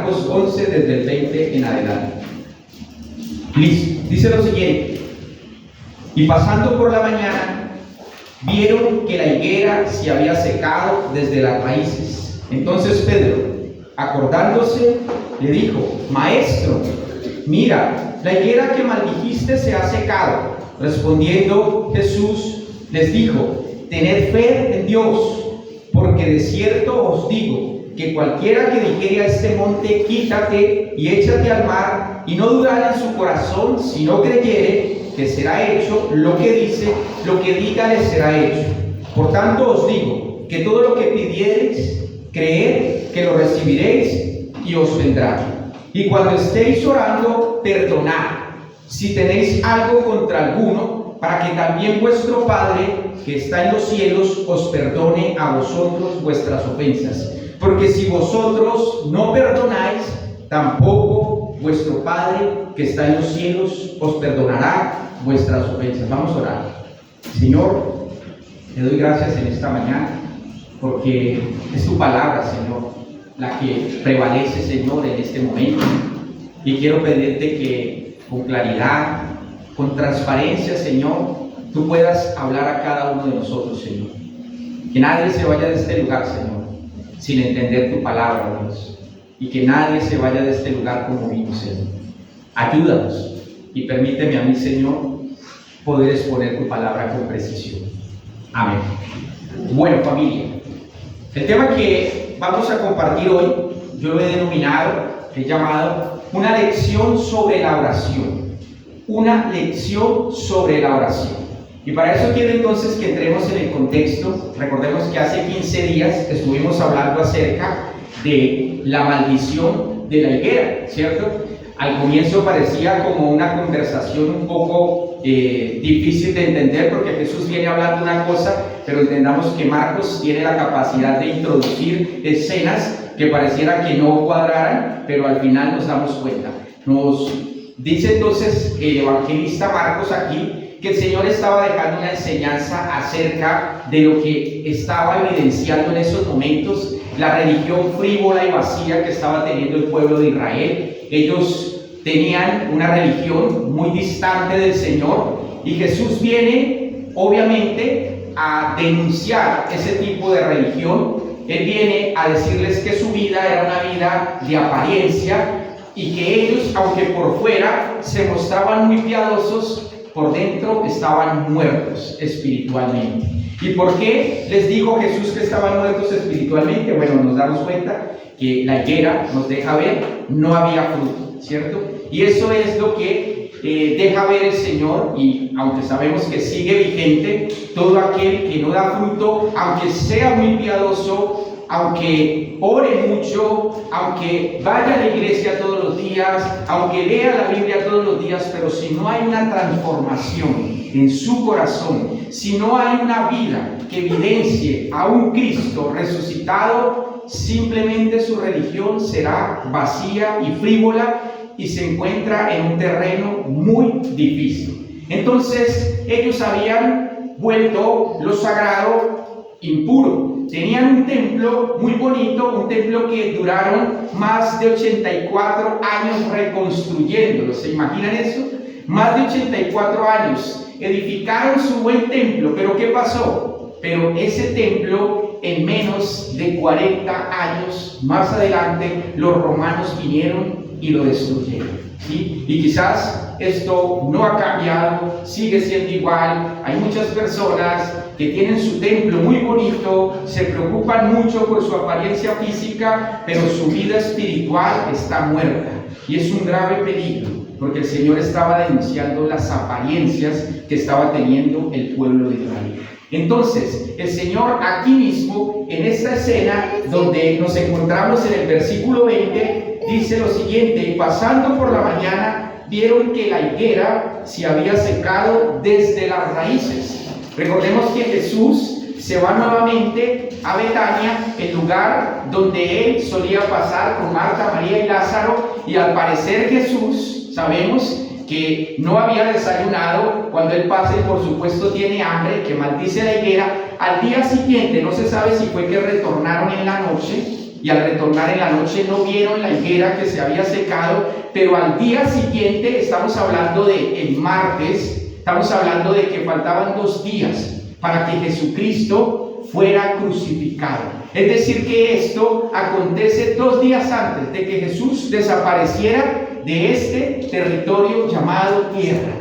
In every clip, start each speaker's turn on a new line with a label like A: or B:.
A: Marcos 11, desde el 20 en adelante. Listo. Dice lo siguiente: y pasando por la mañana, vieron que la higuera se había secado desde las raíces. Entonces Pedro, acordándose, le dijo: Maestro, mira, la higuera que maldijiste se ha secado. Respondiendo Jesús, les dijo: tened fe en Dios, porque de cierto os digo, que cualquiera que dijere a este monte, quítate y échate al mar, y no dudara en su corazón, si no creyere que será hecho lo que dice, lo que diga le será hecho. Por tanto os digo, que todo lo que pidiereis, creed que lo recibiréis y os vendrá. Y cuando estéis orando, perdonad, si tenéis algo contra alguno, para que también vuestro Padre, que está en los cielos, os perdone a vosotros vuestras ofensas. Porque si vosotros no perdonáis, tampoco vuestro Padre, que está en los cielos, os perdonará vuestras ofensas. Vamos a orar. Señor, te doy gracias en esta mañana, porque es tu palabra, Señor, la que prevalece, Señor, en este momento. Y quiero pedirte que con claridad, con transparencia, Señor, tú puedas hablar a cada uno de nosotros, Señor. Que nadie se vaya de este lugar, Señor, sin entender tu palabra, Dios. Y que nadie se vaya de este lugar como vino, Señor. Ayúdanos y permíteme a mí, Señor, poder exponer tu palabra con precisión. Amén. Bueno, familia, el tema que vamos a compartir hoy, yo lo he denominado, he llamado una lección sobre la oración. Una lección sobre la oración. Y para eso quiero entonces que entremos en el contexto. Recordemos que hace 15 días estuvimos hablando acerca de la maldición de la higuera, ¿cierto? Al comienzo parecía como una conversación un poco difícil de entender, porque Jesús viene hablando una cosa, pero entendamos que Marcos tiene la capacidad de introducir escenas que pareciera que no cuadraran, pero al final nos damos cuenta. Nos dice entonces el evangelista Marcos aquí que el Señor estaba dejando una enseñanza acerca de lo que estaba evidenciando en esos momentos la religión frívola y vacía que estaba teniendo el pueblo de Israel. Ellos tenían una religión muy distante del Señor, y Jesús viene obviamente a denunciar ese tipo de religión. Él viene a decirles que su vida era una vida de apariencia, y que ellos, aunque por fuera se mostraban muy piadosos, por dentro estaban muertos espiritualmente. ¿Y por qué les dijo Jesús que estaban muertos espiritualmente? Bueno, nos damos cuenta que la higuera nos deja ver, no había fruto, ¿cierto? Y eso es lo que deja ver el Señor, y aunque sabemos que sigue vigente, todo aquel que no da fruto, aunque sea muy piadoso, aunque ore mucho, aunque vaya a la iglesia todos los días, aunque lea la Biblia todos los días, pero si no hay una transformación en su corazón, si no hay una vida que evidencie a un Cristo resucitado, simplemente su religión será vacía y frívola, y se encuentra en un terreno muy difícil. Entonces ellos habían vuelto lo sagrado impuro. Tenían un templo muy bonito, un templo que duraron más de 84 años reconstruyéndolo. ¿Se imaginan eso? Más de 84 años. Edificaron su buen templo, pero ¿qué pasó? Pero ese templo, en menos de 40 años más adelante, los romanos vinieron y lo destruyeron, ¿sí? Y quizás esto no ha cambiado, sigue siendo igual. Hay muchas personas que tienen su templo muy bonito, se preocupan mucho por su apariencia física, pero su vida espiritual está muerta, y es un grave peligro, porque el Señor estaba denunciando las apariencias que estaba teniendo el pueblo de Israel. Entonces, el Señor aquí mismo, en esta escena donde nos encontramos en el versículo 20, dice lo siguiente: y pasando por la mañana, vieron que la higuera se había secado desde las raíces. Recordemos que Jesús se va nuevamente a Betania, el lugar donde él solía pasar con Marta, María y Lázaro, y al parecer Jesús, sabemos que no había desayunado. Cuando él pasa, y por supuesto tiene hambre, que maldice la higuera. Al día siguiente, no se sabe si fue que retornaron en la noche, y al retornar en la noche no vieron la higuera que se había secado, pero al día siguiente, estamos hablando de el martes, estamos hablando de que faltaban 2 días para que Jesucristo fuera crucificado. Es decir, que esto acontece 2 días antes de que Jesús desapareciera de este territorio llamado tierra.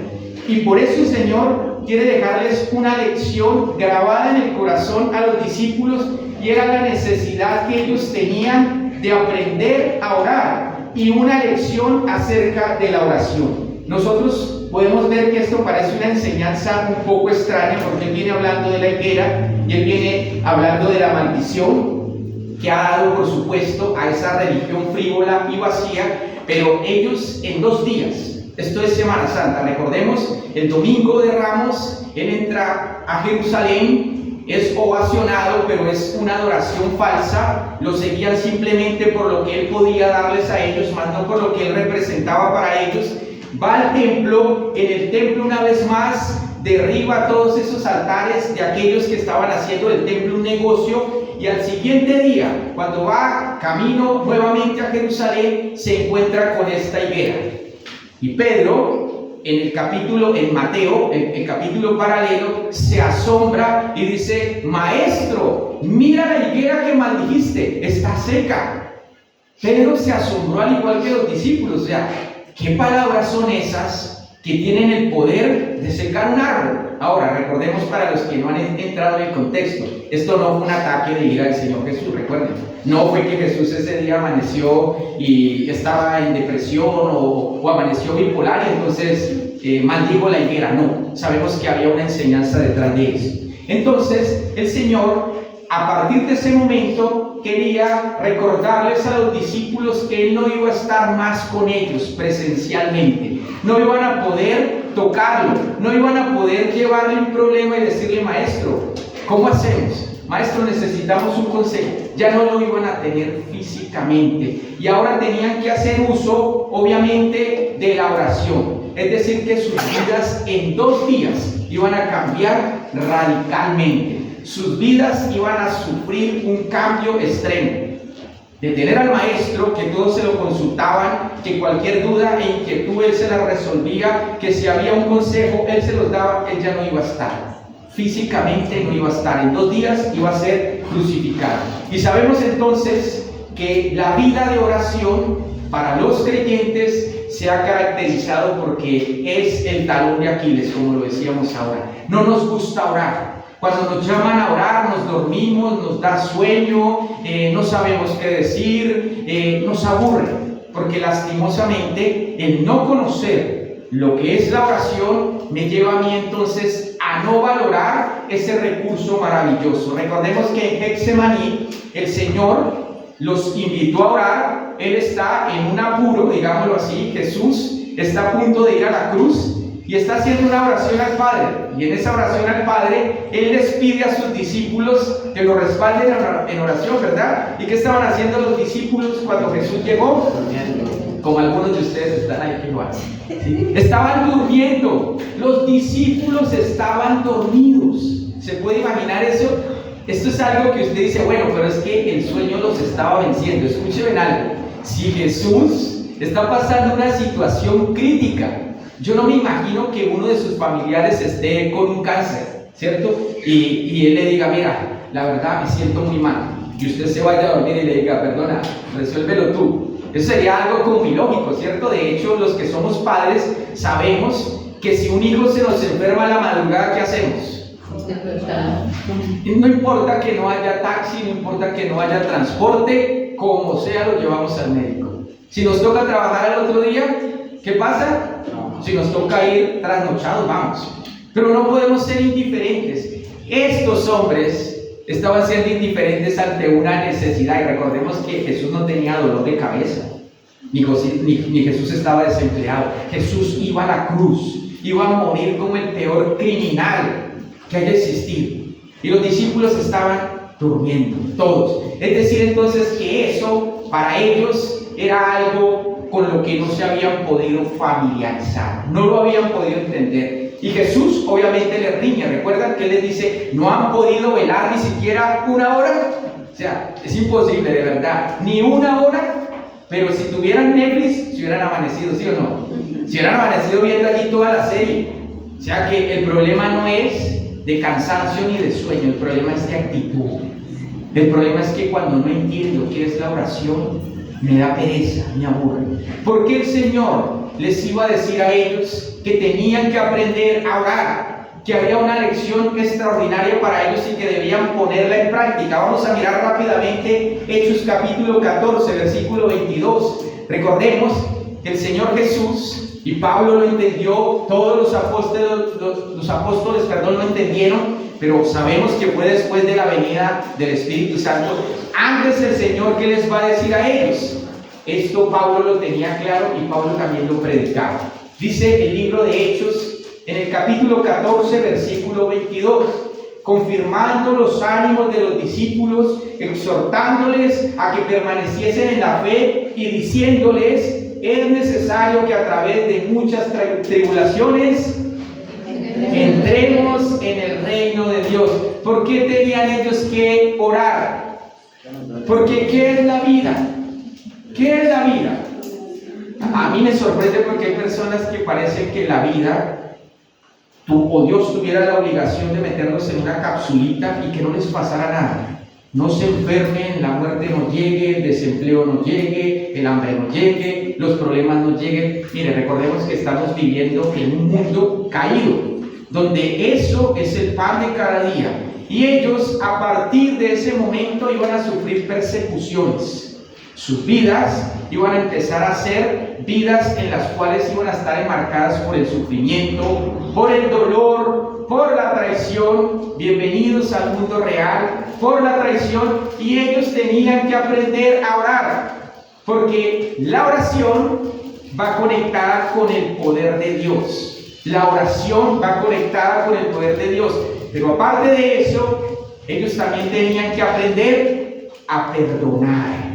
A: Y por eso el Señor quiere dejarles una lección grabada en el corazón a los discípulos, y era la necesidad que ellos tenían de aprender a orar, y una lección acerca de la oración. Nosotros podemos ver que esto parece una enseñanza un poco extraña, porque él viene hablando de la higuera y él viene hablando de la maldición que ha dado, por supuesto, a esa religión frívola y vacía, pero ellos en 2 días, esto es Semana Santa, recordemos, el domingo de Ramos, él entra a Jerusalén, es ovacionado, pero es una adoración falsa, lo seguían simplemente por lo que él podía darles a ellos, más no por lo que él representaba para ellos. Va al templo, en el templo una vez más derriba todos esos altares de aquellos que estaban haciendo del templo un negocio, y al siguiente día, cuando va camino nuevamente a Jerusalén, se encuentra con esta higuera. Y Pedro, en Mateo, el capítulo paralelo, se asombra y dice: Maestro, mira la higuera que maldijiste, está seca. Pedro se asombró al igual que los discípulos. O sea, ¿qué palabras son esas que tienen el poder de secar un árbol? Ahora, recordemos, para los que no han entrado en el contexto, esto no fue un ataque de ira del Señor Jesús, recuerden. No fue que Jesús ese día amaneció y estaba en depresión o amaneció bipolar y entonces maldijo la higuera. No, sabemos que había una enseñanza detrás de eso. Entonces, el Señor, a partir de ese momento, quería recordarles a los discípulos que Él no iba a estar más con ellos presencialmente. No iban a poder tocarlo, no iban a poder llevarle un problema y decirle: Maestro, ¿cómo hacemos? Maestro, necesitamos un consejo. Ya no lo iban a tener físicamente, y ahora tenían que hacer uso, obviamente, de la oración. Es decir, que sus vidas en 2 días iban a cambiar radicalmente. Sus vidas iban a sufrir un cambio extremo. De tener al maestro, que todos se lo consultaban, que cualquier duda e inquietud él se la resolvía, que si había un consejo él se los daba, él ya no iba a estar. Físicamente no iba a estar. En 2 días iba a ser crucificado. Y sabemos entonces que la vida de oración para los creyentes se ha caracterizado porque es el talón de Aquiles, como lo decíamos ahora. No nos gusta orar. Cuando nos llaman a orar, nos dormimos, nos da sueño, no sabemos qué decir, nos aburre, porque lastimosamente el no conocer lo que es la oración me lleva a mí entonces a no valorar ese recurso maravilloso. Recordemos que en Getsemaní el Señor los invitó a orar. Él está en un apuro, digámoslo así. Jesús está a punto de ir a la cruz y está haciendo una oración al Padre, y en esa oración al Padre Él les pide a sus discípulos que lo respalden en oración, ¿verdad? ¿Y qué estaban haciendo los discípulos cuando Jesús llegó? Como algunos de ustedes están ahí, igual. ¿Sí? Estaban durmiendo. Los discípulos estaban dormidos. ¿Se puede imaginar eso? Esto es algo que usted dice: bueno, pero es que el sueño los estaba venciendo. Escuchen algo. Si Jesús está pasando una situación crítica, yo no me imagino que uno de sus familiares esté con un cáncer, ¿cierto? Y él le diga: mira, la verdad me siento muy mal. Y usted se vaya a dormir y le diga: perdona, resuélvelo tú. Eso sería algo como ilógico, ¿cierto? De hecho, los que somos padres sabemos que si un hijo se nos enferma a la madrugada, ¿qué hacemos? No importa que no haya taxi, no importa que no haya transporte, como sea lo llevamos al médico. Si nos toca trabajar al otro día, ¿qué pasa? Si nos toca ir trasnochados, vamos. Pero no podemos ser indiferentes. Estos hombres estaban siendo indiferentes ante una necesidad, y recordemos que Jesús no tenía dolor de cabeza, ni Jesús estaba desempleado. Jesús iba a la cruz, iba a morir como el peor criminal que haya existido, y los discípulos estaban durmiendo, todos. Es decir, entonces, que eso para ellos era algo con lo que no se habían podido familiarizar, no lo habían podido entender. Y Jesús obviamente les riñe. ¿Recuerdan que Él les dice, no han podido velar ni siquiera una hora? O sea, es imposible, de verdad, ni una hora. Pero si tuvieran Netflix, se hubieran amanecido, ¿sí o no? Se hubieran amanecido viendo allí toda la serie. O sea que el problema no es de cansancio ni de sueño, el problema es de actitud. El problema es que cuando no entiendo qué es la oración, me da pereza, me aburre. Porque el Señor les iba a decir a ellos que tenían que aprender a orar, que había una lección extraordinaria para ellos y que debían ponerla en práctica. Vamos a mirar rápidamente Hechos capítulo 14, versículo 22. Recordemos que el Señor Jesús, y Pablo lo entendió, todos los apóstoles lo entendieron, pero sabemos que fue después de la venida del Espíritu Santo. Antes el Señor, ¿qué les va a decir a ellos? Esto Pablo lo tenía claro y Pablo también lo predicaba. Dice el libro de Hechos, en el capítulo 14, versículo 22, confirmando los ánimos de los discípulos, exhortándoles a que permaneciesen en la fe y diciéndoles, es necesario que a través de muchas tribulaciones entremos en el reino de Dios. ¿Por qué tenían ellos que orar? Porque ¿qué es la vida? ¿Qué es la vida? A mí me sorprende porque hay personas que parecen que la vida, o Dios tuviera la obligación de meterlos en una capsulita y que no les pasara nada. No se enfermen, la muerte no llegue, el desempleo no llegue, el hambre no llegue, los problemas no lleguen. Mire, recordemos que estamos viviendo en un mundo caído, donde eso es el pan de cada día. Y ellos, a partir de ese momento, iban a sufrir persecuciones. Sus vidas iban a empezar a ser vidas en las cuales iban a estar enmarcadas por el sufrimiento, por el dolor, por la traición. Bienvenidos al mundo real, por la traición. Y ellos tenían que aprender a orar, porque la oración va conectada con el poder de Dios. La oración va conectada con el poder de Dios. Pero aparte de eso, ellos también tenían que aprender a perdonar.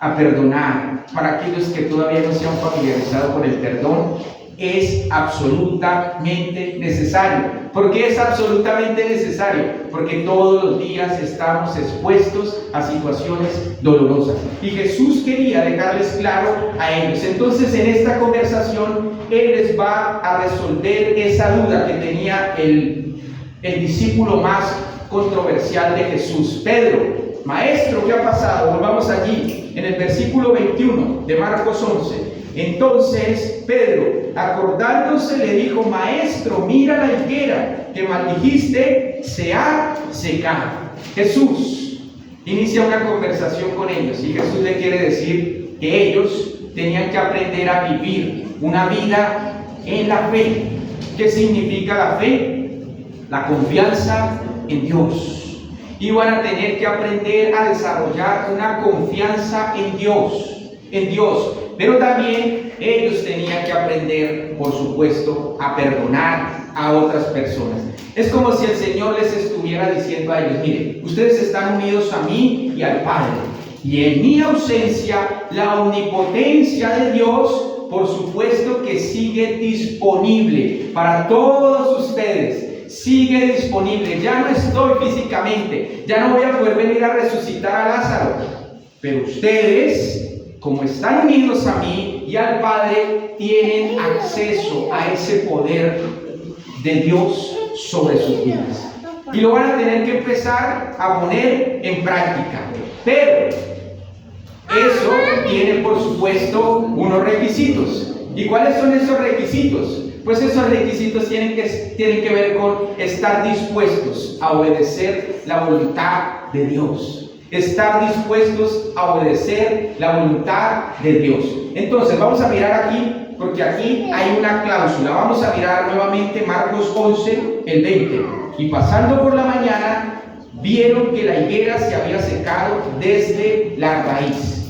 A: A perdonar. Para aquellos que todavía no se han familiarizado con el perdón, es absolutamente necesario. ¿Por qué es absolutamente necesario? Porque todos los días estamos expuestos a situaciones dolorosas. Y Jesús quería dejarles claro a ellos. Entonces, en esta conversación, Él les va a resolver esa duda que tenía el discípulo más controversial de Jesús, Pedro. Maestro, ¿qué ha pasado? Volvamos allí, en el versículo 21 de Marcos 11. Entonces Pedro, acordándose, le dijo, Maestro, mira la higuera que maldijiste, se ha secado. Jesús inicia una conversación con ellos y Jesús le quiere decir que ellos tenían que aprender a vivir una vida en la fe. ¿Qué significa la fe? La confianza en Dios. Iban a tener que aprender a desarrollar una confianza en Dios, pero también ellos tenían que aprender, por supuesto, a perdonar a otras personas. Es como si el Señor les estuviera diciendo a ellos, miren, ustedes están unidos a mí y al Padre, y en mi ausencia, la omnipotencia de Dios, por supuesto que sigue disponible para todos ustedes. Sigue disponible. Ya no estoy físicamente, ya no voy a poder venir a resucitar a Lázaro, pero ustedes, como están unidos a mí y al Padre, tienen acceso a ese poder de Dios sobre sus vidas y lo van a tener que empezar a poner en práctica. Pero eso tiene, por supuesto, unos requisitos. ¿Y cuáles son esos requisitos? Pues esos requisitos tienen que ver con estar dispuestos a obedecer la voluntad de Dios. Estar dispuestos a obedecer la voluntad de Dios. Entonces, vamos a mirar aquí, porque aquí hay una cláusula. Vamos a mirar nuevamente Marcos 11, el 20. Y pasando por la mañana, vieron que la higuera se había secado desde la raíz.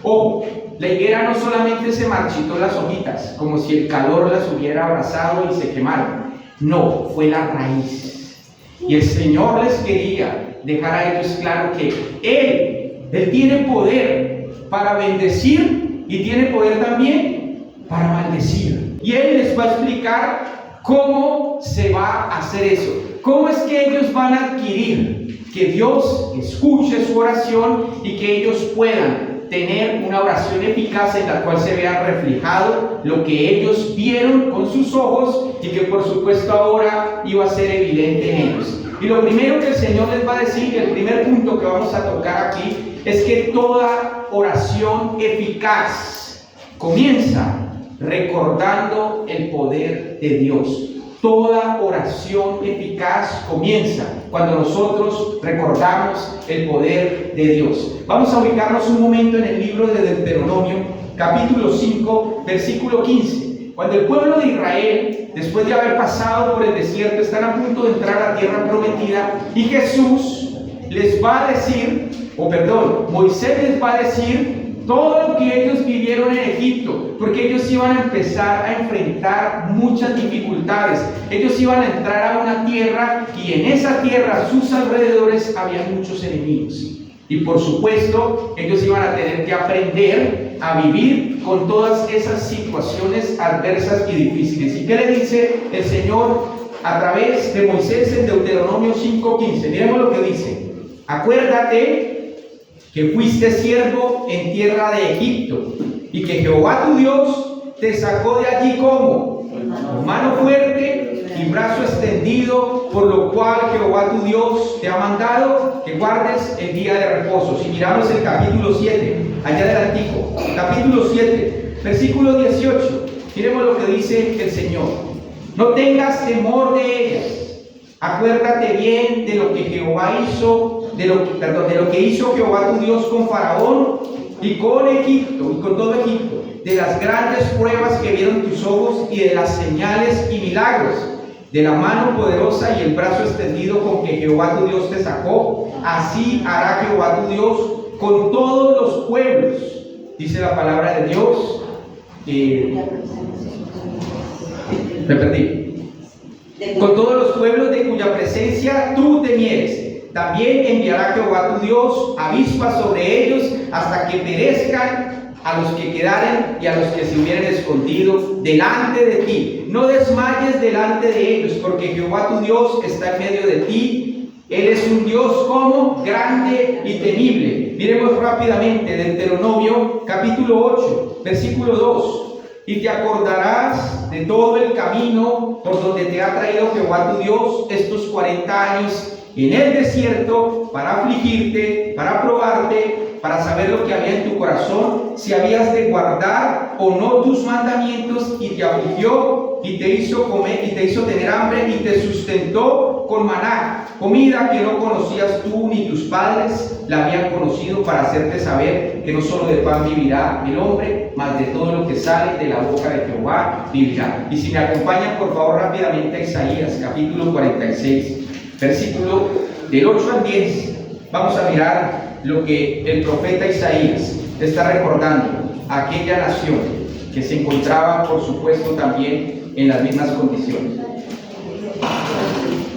A: Ojo, la higuera no solamente se marchitó las hojitas, como si el calor las hubiera abrazado y se quemaron. No, fue la raíz. Y el Señor les quería dejar a ellos claro que Él tiene poder para bendecir y tiene poder también para maldecir. Y Él les va a explicar ¿Cómo se va a hacer eso? ¿Cómo es que ellos van a adquirir que Dios escuche su oración y que ellos puedan tener una oración eficaz en la cual se vea reflejado lo que ellos vieron con sus ojos y que por supuesto ahora iba a ser evidente en ellos? Y lo primero que el Señor les va a decir, y el primer punto que vamos a tocar aquí, es que toda oración eficaz comienza recordando el poder de Dios. Toda oración eficaz comienza cuando nosotros recordamos el poder de Dios. Vamos a ubicarnos un momento en el libro de Deuteronomio, capítulo 5, versículo 15. Cuando el pueblo de Israel, después de haber pasado por el desierto, están a punto de entrar a la tierra prometida, y Jesús les va a decir, Moisés les va a decir todo lo que ellos vivieron en Egipto, porque ellos iban a empezar a enfrentar muchas dificultades. Ellos iban a entrar a una tierra y en esa tierra, a sus alrededores, había muchos enemigos. Y por supuesto, ellos iban a tener que aprender a vivir con todas esas situaciones adversas y difíciles. ¿Y qué le dice el Señor a través de Moisés en Deuteronomio 5:15? Miremos lo que dice. Acuérdate que fuiste siervo en tierra de Egipto, y que Jehová tu Dios te sacó de allí como mano fuerte y brazo extendido, por lo cual Jehová tu Dios te ha mandado que guardes el día de reposo. Si miramos el capítulo 7, allá del Antiguo, capítulo 7, versículo 18, miremos lo que dice el Señor. No tengas temor de ellas. Acuérdate bien de lo que Jehová hizo, de lo que hizo Jehová tu Dios con Faraón y con Egipto, y con todo Egipto, de las grandes pruebas que vieron tus ojos y de las señales y milagros, de la mano poderosa y el brazo extendido con que Jehová tu Dios te sacó. Así hará Jehová tu Dios con todos los pueblos, dice la palabra de Dios. Me perdí. Con todos los pueblos de cuya presencia tú temieres. También enviará Jehová tu Dios avispas sobre ellos hasta que perezcan a los que quedaren y a los que se hubieren escondido delante de ti. No desmayes delante de ellos, porque Jehová tu Dios está en medio de ti. Él es un Dios como grande y temible. Miremos rápidamente Deuteronomio capítulo 8, versículo 2. Y te acordarás de todo el camino por donde te ha traído Jehová tu Dios estos 40 años en el desierto, para afligirte, para probarte, para saber lo que había en tu corazón, si habías de guardar o no tus mandamientos, y te afligió y te hizo comer y te hizo tener hambre y te sustentó con maná, comida que no conocías tú ni tus padres la habían conocido, para hacerte saber que no solo de pan vivirá el hombre, mas de todo lo que sale de la boca de Jehová vivirá. Y si me acompañan por favor rápidamente a Isaías capítulo 46, versículo del 8 al 10, vamos a mirar lo que el profeta Isaías está recordando a aquella nación que se encontraba, por supuesto, también en las mismas condiciones.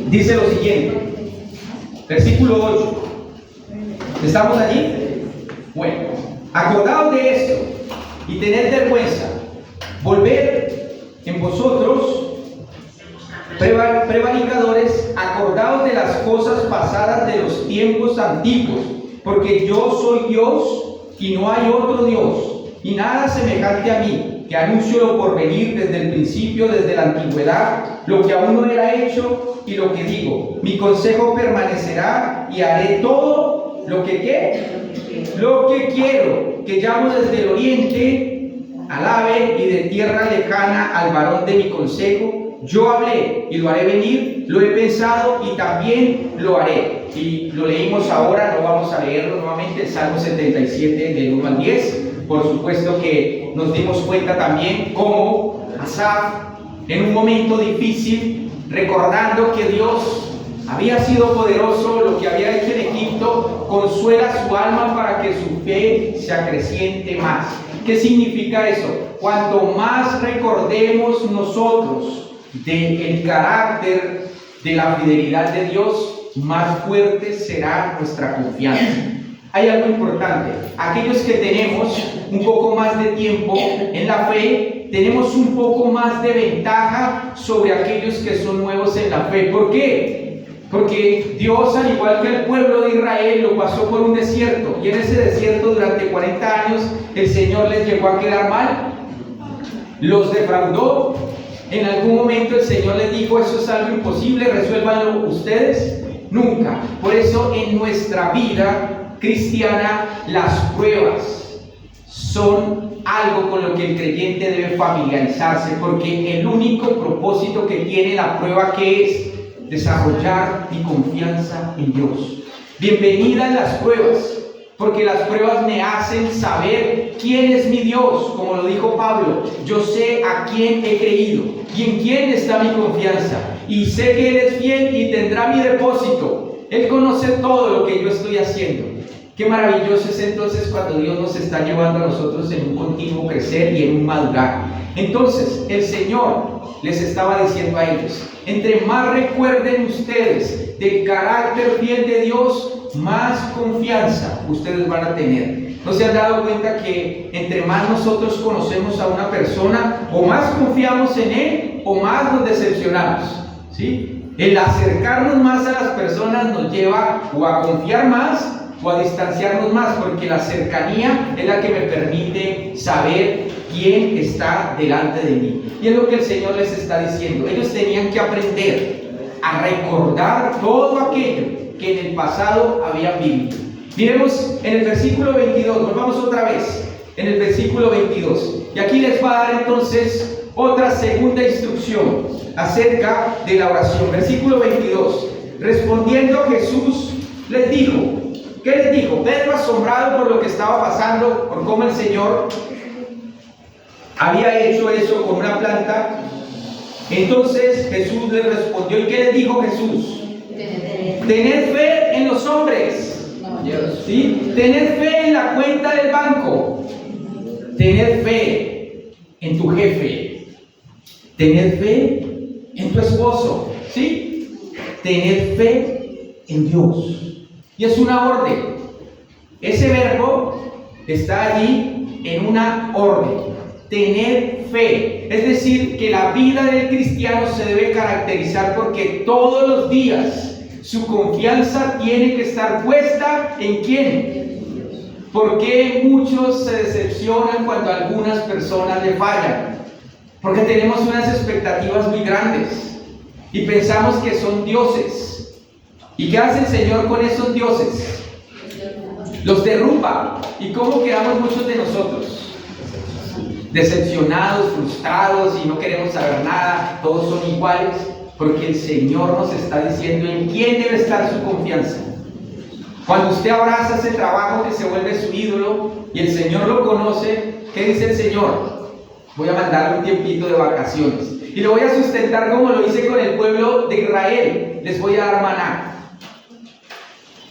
A: Dice lo siguiente, versículo 8. ¿Estamos allí? Bueno, acordaos de esto y tened vergüenza. Volved en vosotros, prevaricadores, acordaos de las cosas pasadas de los tiempos antiguos, porque yo soy Dios y no hay otro Dios, y nada semejante a mí, que anuncio lo por venir desde el principio, desde la antigüedad, lo que aún no era hecho y lo que digo. Mi consejo permanecerá y haré todo lo que quiero, que llamo desde el oriente al ave y de tierra lejana al varón de mi consejo. Yo hablé y lo haré venir, lo he pensado y también lo haré. Y lo leímos ahora, no vamos a leerlo nuevamente, el Salmo 77 del 1 al 10. Por supuesto que nos dimos cuenta también cómo Asaf, en un momento difícil, recordando que Dios había sido poderoso, lo que había hecho en Egipto, consuela su alma para que su fe se acreciente más. ¿Qué significa eso? Cuanto más recordemos nosotros del carácter, de la fidelidad de Dios, más fuerte será nuestra confianza. Hay algo importante: aquellos que tenemos un poco más de tiempo en la fe, tenemos un poco más de ventaja sobre aquellos que son nuevos en la fe. ¿Por qué? Porque Dios, al igual que el pueblo de Israel, lo pasó por un desierto, y en ese desierto durante 40 años el Señor les llegó a quedar mal, los defraudó. En algún momento el Señor les dijo: eso es algo imposible, resuélvanlo ustedes. Nunca. Por eso en nuestra vida cristiana las pruebas son algo con lo que el creyente debe familiarizarse, porque el único propósito que tiene la prueba, ¿qué es? Desarrollar mi confianza en Dios. Bienvenidas las pruebas, porque las pruebas me hacen saber quién es mi Dios, como lo dijo Pablo. Yo sé a quién he creído y en quién está mi confianza, y sé que Él es fiel y tendrá mi depósito. Él conoce todo lo que yo estoy haciendo. Qué maravilloso es entonces cuando Dios nos está llevando a nosotros en un continuo crecer y en un madurar. Entonces el Señor les estaba diciendo a ellos: entre más recuerden ustedes del carácter fiel de Dios, más confianza ustedes van a tener. ¿No se han dado cuenta que entre más nosotros conocemos a una persona, o más confiamos en él, o más nos decepcionamos? ¿Sí? El acercarnos más a las personas nos lleva o a confiar más o a distanciarnos más, porque la cercanía es la que me permite saber quién está delante de mí. Y es lo que el Señor les está diciendo. Ellos tenían que aprender a recordar todo aquello que en el pasado habían vivido. Miremos en el versículo 22, volvamos otra vez, en el versículo 22. Y aquí les va a dar entonces otra segunda instrucción acerca de la oración. Versículo 22. Respondiendo Jesús les dijo, ¿qué les dijo? Pedro, asombrado por lo que estaba pasando, por cómo el Señor había hecho eso con una planta. Entonces Jesús les respondió. ¿Y qué les dijo Jesús? Tened fe en los hombres. ¿Sí? Tened fe en la cuenta del banco. Tened fe en tu jefe. Tened fe en tu esposo. ¿Sí? Tened fe en Dios. Y es una orden. Ese verbo está allí en una orden. Tener fe. Es decir, que la vida del cristiano se debe caracterizar porque todos los días su confianza tiene que estar puesta ¿en quién? ¿Por qué muchos se decepcionan cuando algunas personas le fallan? Porque tenemos unas expectativas muy grandes y pensamos que son dioses. ¿Y qué hace el Señor con esos dioses? Los derrumba. ¿Y cómo quedamos muchos de nosotros? Decepcionados, frustrados, y no queremos saber nada, todos son iguales, porque el Señor nos está diciendo en quién debe estar su confianza. Cuando usted abraza ese trabajo que se vuelve su ídolo y el Señor lo conoce, ¿qué dice el Señor? Voy a mandarle un tiempito de vacaciones y lo voy a sustentar como lo hice con el pueblo de Israel. Les voy a dar maná,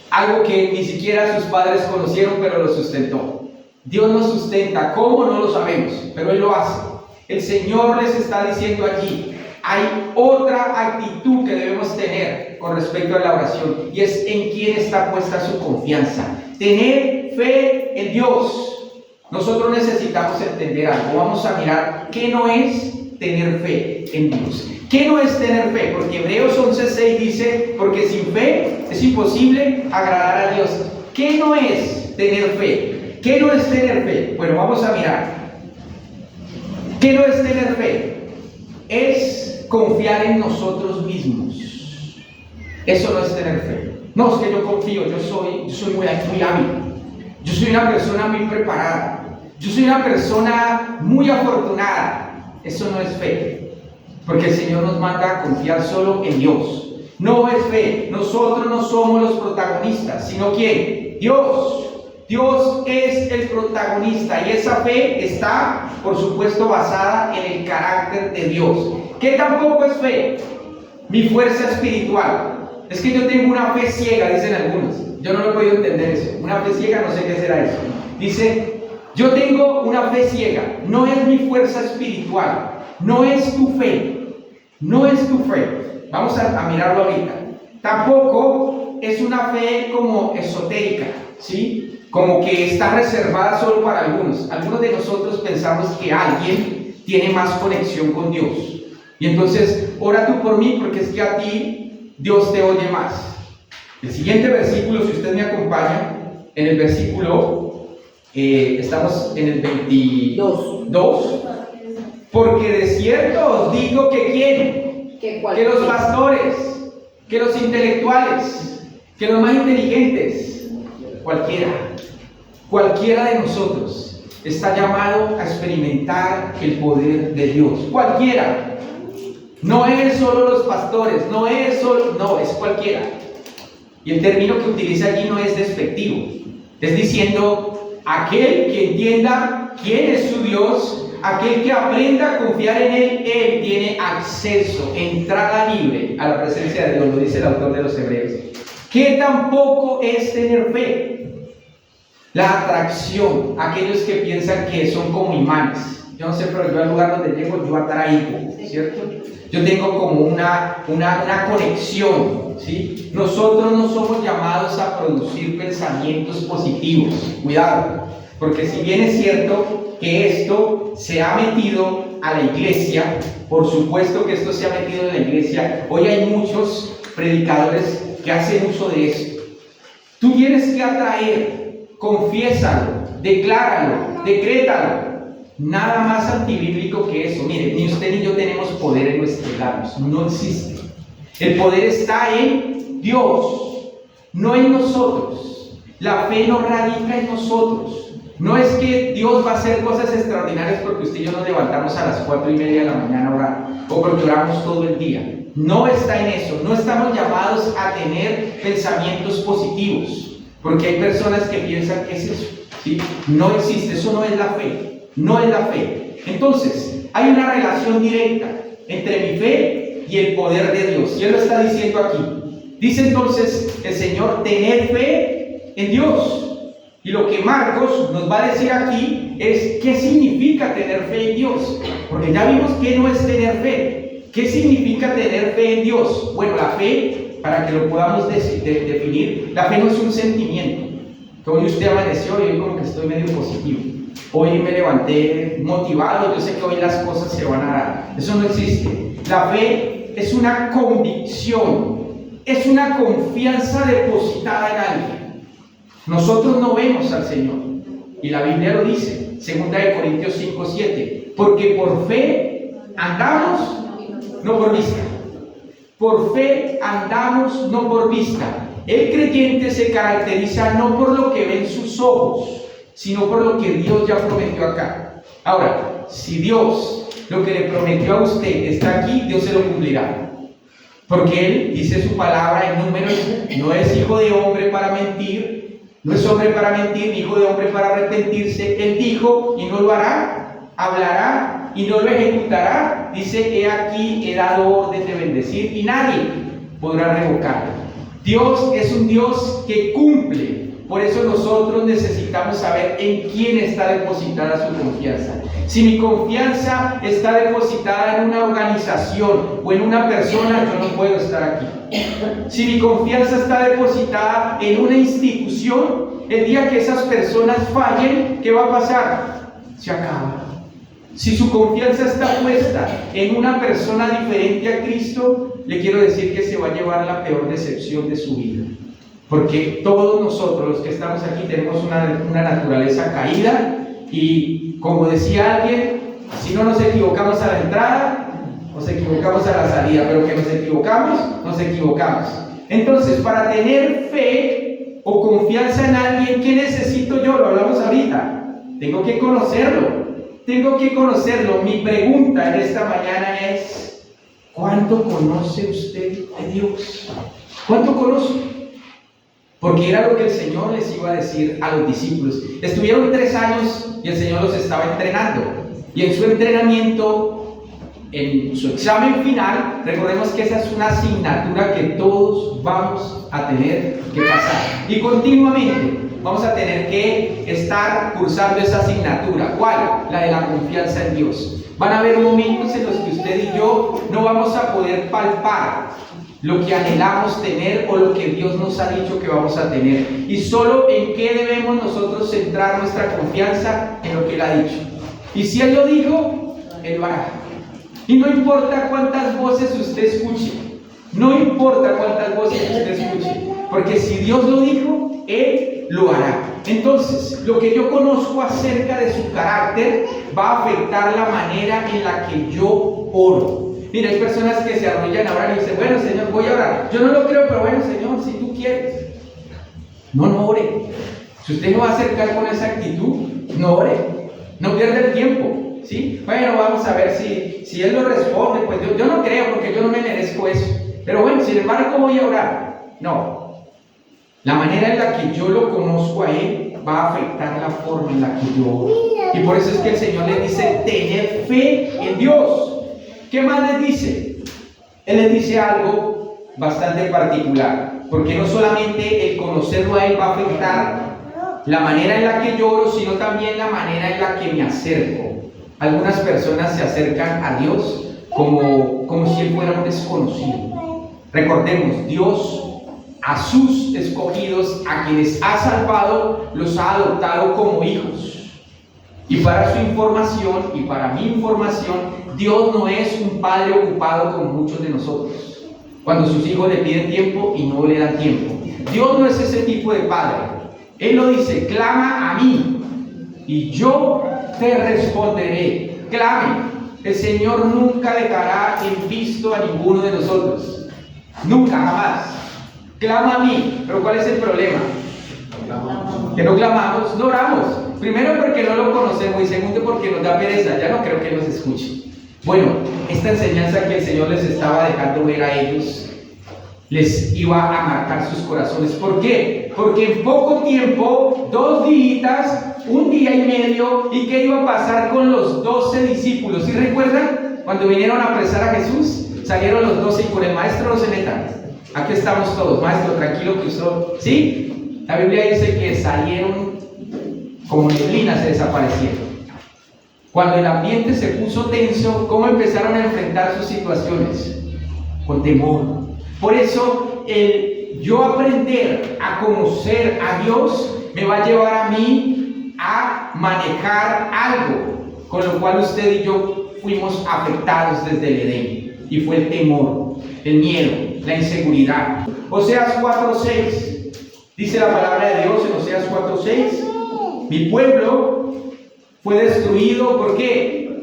A: algo que ni siquiera sus padres conocieron, pero lo sustentó. Dios nos sustenta, ¿cómo? No lo sabemos, pero Él lo hace. El Señor les está diciendo allí, hay otra actitud que debemos tener con respecto a la oración, y es en quién está puesta su confianza. Tener fe en Dios. Nosotros necesitamos entender algo. Vamos a mirar qué no es tener fe en Dios. ¿Qué no es tener fe? Porque Hebreos 11:6 dice, porque sin fe es imposible agradar a Dios. ¿Qué no es tener fe? ¿Qué no es tener fe? Bueno, vamos a mirar. ¿Qué no es tener fe? Es confiar en nosotros mismos. Eso no es tener fe. No, es que yo confío, yo soy muy hábil. Yo soy una persona muy preparada. Yo soy una persona muy afortunada. Eso no es fe. Porque el Señor nos manda a confiar solo en Dios. No es fe. Nosotros no somos los protagonistas, sino ¿quién? Dios. Dios es el protagonista, y esa fe está, por supuesto, basada en el carácter de Dios. ¿Qué tampoco es fe? Mi fuerza espiritual. Es que yo tengo una fe ciega, dicen algunos. Yo no lo he podido entender eso. Una fe ciega, no sé qué será eso. Dice, yo tengo una fe ciega. No es mi fuerza espiritual. No es tu fe. No es tu fe. Vamos a mirarlo ahorita. Tampoco es una fe como esotérica, ¿sí? Como que está reservada solo para algunos. Algunos de nosotros pensamos que alguien tiene más conexión con Dios. Y entonces, ora tú por mí porque es que a ti Dios te oye más. El siguiente versículo, si usted me acompaña, en el versículo, estamos en el 22. Porque de cierto os digo que ¿quién? Que los pastores, que los intelectuales, que los más inteligentes, cualquiera de nosotros está llamado a experimentar el poder de Dios. Cualquiera. No es solo los pastores, no, es cualquiera. Y el término que utiliza allí no es despectivo. Es diciendo, aquel que entienda quién es su Dios, aquel que aprenda a confiar en Él tiene acceso, entrada libre a la presencia de Dios, lo dice el autor de los Hebreos. ¿Qué tampoco es tener fe? La atracción, aquellos que piensan que son como imanes. Yo no sé, pero yo al lugar donde llego, yo atraigo, ¿cierto? Yo tengo como una conexión, ¿sí? Nosotros no somos llamados a producir pensamientos positivos, cuidado, porque si bien es cierto que esto se ha metido a la iglesia, por supuesto que esto se ha metido en la iglesia, hoy hay muchos predicadores que hacen uso de esto. Tú tienes que atraer, confiésalo, decláralo, decrétalo. Nada más antibíblico que eso. Mire, ni usted ni yo tenemos poder en nuestros labios, no existe. El poder está en Dios, no en nosotros. La fe no radica en nosotros. No es que Dios va a hacer cosas extraordinarias porque usted y yo nos levantamos a las 4:30 de la mañana a orar, o porque oramos todo el día. No está en eso. No estamos llamados a tener pensamientos positivos, porque hay personas que piensan que es eso, ¿sí? No existe, eso no es la fe. No es la fe. Entonces, hay una relación directa entre mi fe y el poder de Dios. Y Él lo está diciendo aquí. Dice entonces el Señor, tener fe en Dios. Y lo que Marcos nos va a decir aquí es qué significa tener fe en Dios. Porque ya vimos que no es tener fe. ¿Qué significa tener fe en Dios? Bueno, la fe, para que lo podamos definir, la fe no es un sentimiento. Que hoy usted amaneció y hoy como que estoy medio positivo. Hoy me levanté motivado, yo sé que hoy las cosas se van a dar. Eso no existe. La fe es una convicción, es una confianza depositada en alguien. Nosotros no vemos al Señor, y la Biblia lo dice, 2 Corintios 5:7, porque por fe andamos, no por vista. Por fe andamos, no por vista. El creyente se caracteriza no por lo que ven sus ojos, sino por lo que Dios ya prometió acá. Ahora, si Dios lo que le prometió a usted está aquí, Dios se lo cumplirá. Porque Él dice su palabra en Números, no es hijo de hombre para mentir, no es hombre para mentir, ni hijo de hombre para arrepentirse. Él dijo y no lo hará, hablará y no lo ejecutará. Dice, he aquí, he dado orden de bendecir y nadie podrá revocarlo. Dios es un Dios que cumple. Por eso nosotros necesitamos saber en quién está depositada su confianza. Si mi confianza está depositada en una organización o en una persona, yo no puedo estar aquí. Si mi confianza está depositada en una institución, el día que esas personas fallen, ¿qué va a pasar? Se acaba. Si su confianza está puesta en una persona diferente a Cristo, le quiero decir que se va a llevar la peor decepción de su vida. Porque todos nosotros los que estamos aquí tenemos una naturaleza caída y, como decía alguien, si no nos equivocamos a la entrada, nos equivocamos a la salida, pero que nos equivocamos, nos equivocamos. Entonces, para tener fe o confianza en alguien, ¿qué necesito yo? Lo hablamos ahorita. Tengo que conocerlo. Mi pregunta en esta mañana es, ¿cuánto conoce usted de Dios? ¿Cuánto conoce? Porque era lo que el Señor les iba a decir a los discípulos. Estuvieron 3 años y el Señor los estaba entrenando. Y en su entrenamiento, en su examen final, recordemos que esa es una asignatura que todos vamos a tener que pasar. Y continuamente vamos a tener que estar cursando esa asignatura. ¿Cuál? La de la confianza en Dios. Van a haber momentos en los que usted y yo no vamos a poder palpar lo que anhelamos tener o lo que Dios nos ha dicho que vamos a tener. Y solo en qué debemos nosotros centrar nuestra confianza, en lo que Él ha dicho. Y si Él lo dijo, Él lo hará. Y no importa cuántas voces usted escuche, no importa cuántas voces usted escuche, porque si Dios lo dijo, Él lo hará. Entonces, lo que yo conozco acerca de su carácter va a afectar la manera en la que yo oro. Mira, hay personas que se arrodillan a orar y dicen, bueno, Señor, voy a orar. Yo no lo creo, pero bueno, Señor, si tú quieres. No ore. Si usted no va a acercar con esa actitud, no ore. No pierda el tiempo, ¿sí? Bueno, vamos a ver si Él lo responde. Pues yo no creo, porque yo no me merezco eso. Pero bueno, sin embargo, voy a orar. No. La manera en la que yo lo conozco a Él va a afectar la forma en la que yo oro. Y por eso es que el Señor le dice, tened fe en Dios. ¿Qué más les dice? Él les dice algo bastante particular, porque no solamente el conocerlo a Él va a afectar la manera en la que yo oro, sino también la manera en la que me acerco. Algunas personas se acercan a Dios como si Él fuera un desconocido. Recordemos, Dios a sus escogidos, a quienes ha salvado, los ha adoptado como hijos. Y para su información y para mi información, Dios no es un padre ocupado como muchos de nosotros, cuando sus hijos le piden tiempo y no le dan tiempo. Dios no es ese tipo de padre. Él lo dice, clama a mí y yo te responderé. Clame. El Señor nunca dejará en visto a ninguno de nosotros. Nunca, jamás. Clama a mí. Pero ¿cuál es el problema? Que no clamamos, no oramos. Primero porque no lo conocemos y segundo porque nos da pereza. Ya no creo que nos escuche. Bueno, esta enseñanza que el Señor les estaba dejando ver a ellos les iba a marcar sus corazones. ¿Por qué? Porque en poco tiempo, 2 días, 1 día y medio, ¿y qué iba a pasar con los 12 discípulos? ¿Sí recuerdan? Cuando vinieron a apresar a Jesús, salieron los 12 y con el maestro no se metan. Aquí estamos todos, maestro, tranquilo que usted... ¿Sí? La Biblia dice que salieron como neblina, se desaparecieron. Cuando el ambiente se puso tenso, ¿cómo empezaron a enfrentar sus situaciones? Con temor. Por eso, el yo aprender a conocer a Dios me va a llevar a mí a manejar algo, con lo cual usted y yo fuimos afectados desde el Edén. Y fue el temor, el miedo, la inseguridad. Oseas 4:6, dice la palabra de Dios en Oseas 4:6, mi pueblo fue destruido, ¿por qué?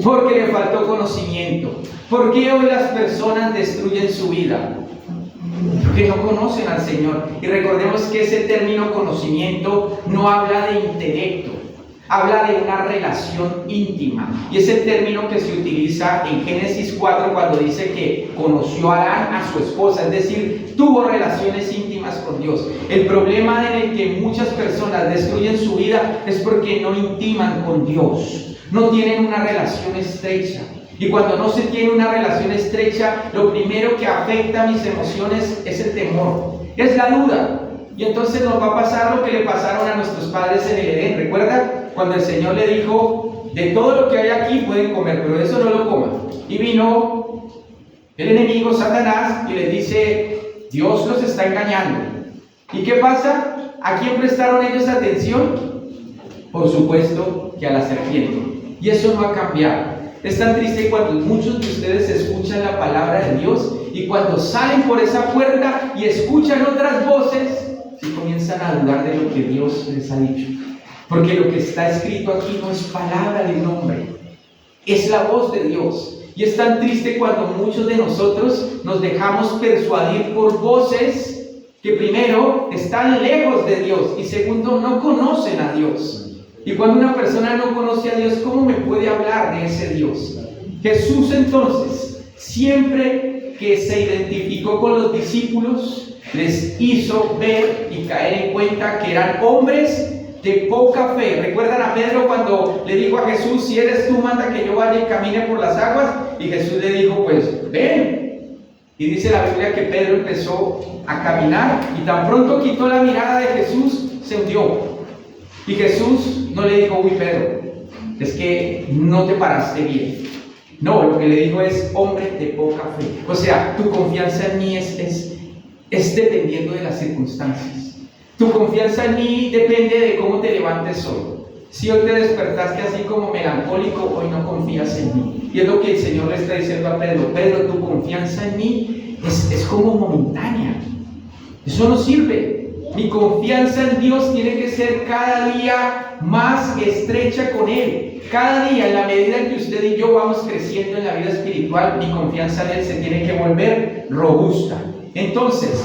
A: Porque le faltó conocimiento. ¿Por qué hoy las personas destruyen su vida? Porque no conocen al Señor. Y recordemos que ese término conocimiento no habla de intelecto, habla de una relación íntima. Y es el término que se utiliza en Génesis 4 cuando dice que conoció a Adán a su esposa, es decir, tuvo relaciones íntimas con Dios. El problema en el que muchas personas destruyen su vida es porque no intiman con Dios, no tienen una relación estrecha. Y cuando no se tiene una relación estrecha, lo primero que afecta a mis emociones es el temor, es la duda. Y entonces nos va a pasar lo que le pasaron a nuestros padres en el Edén. ¿Recuerda? Cuando el Señor le dijo, de todo lo que hay aquí pueden comer, pero de eso no lo coman. Y vino el enemigo Satanás y les dice, Dios los está engañando. ¿Y qué pasa? ¿A quién prestaron ellos atención? Por supuesto que a la serpiente. Y eso no ha cambiado. Es tan triste cuando muchos de ustedes escuchan la palabra de Dios y cuando salen por esa puerta y escuchan otras voces, y comienzan a dudar de lo que Dios les ha dicho. Porque lo que está escrito aquí no es palabra de un hombre, es la voz de Dios. Y es tan triste cuando muchos de nosotros nos dejamos persuadir por voces que primero están lejos de Dios y segundo no conocen a Dios. Y cuando una persona no conoce a Dios, ¿cómo me puede hablar de ese Dios? Jesús entonces, siempre que se identificó con los discípulos, les hizo ver y caer en cuenta que eran hombres de poca fe. ¿Recuerdan a Pedro cuando le dijo a Jesús, si eres tú, manda que yo vaya y camine por las aguas? Y Jesús le dijo, pues ven. Y dice la Biblia que Pedro empezó a caminar y tan pronto quitó la mirada de Jesús, se hundió. Y Jesús no le dijo, uy Pedro, es que no te paraste bien. No, lo que le dijo es, hombre de poca fe. O sea, tu confianza en mí es dependiendo de las circunstancias. Tu confianza en mí depende de cómo te levantes hoy. Si hoy te despertaste así como melancólico, hoy no confías en mí. Y es lo que el Señor le está diciendo a Pedro: Pedro, tu confianza en mí es como momentánea. Eso no sirve. Mi confianza en Dios tiene que ser cada día más estrecha con Él. Cada día, en la medida en que usted y yo vamos creciendo en la vida espiritual, mi confianza en Él se tiene que volver robusta. Entonces,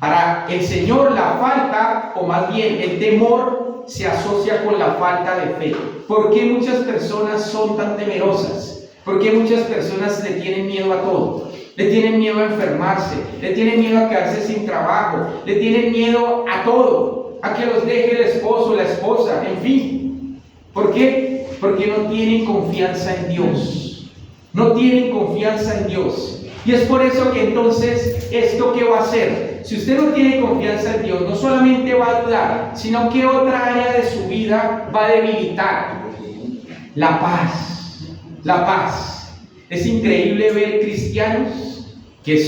A: para el Señor la falta, o más bien el temor, se asocia con la falta de fe. ¿Por qué muchas personas son tan temerosas? ¿Por qué muchas personas le tienen miedo a todo? Le tienen miedo a enfermarse, le tienen miedo a quedarse sin trabajo, le tienen miedo a todo, a que los deje el esposo, la esposa, en fin. ¿Por qué? Porque no tienen confianza en Dios. No tienen confianza en Dios. Y es por eso que entonces, ¿esto qué va a hacer? Si usted no tiene confianza en Dios, no solamente va a dudar, sino que otra área de su vida va a debilitar. La paz. La paz. Es increíble ver cristianos que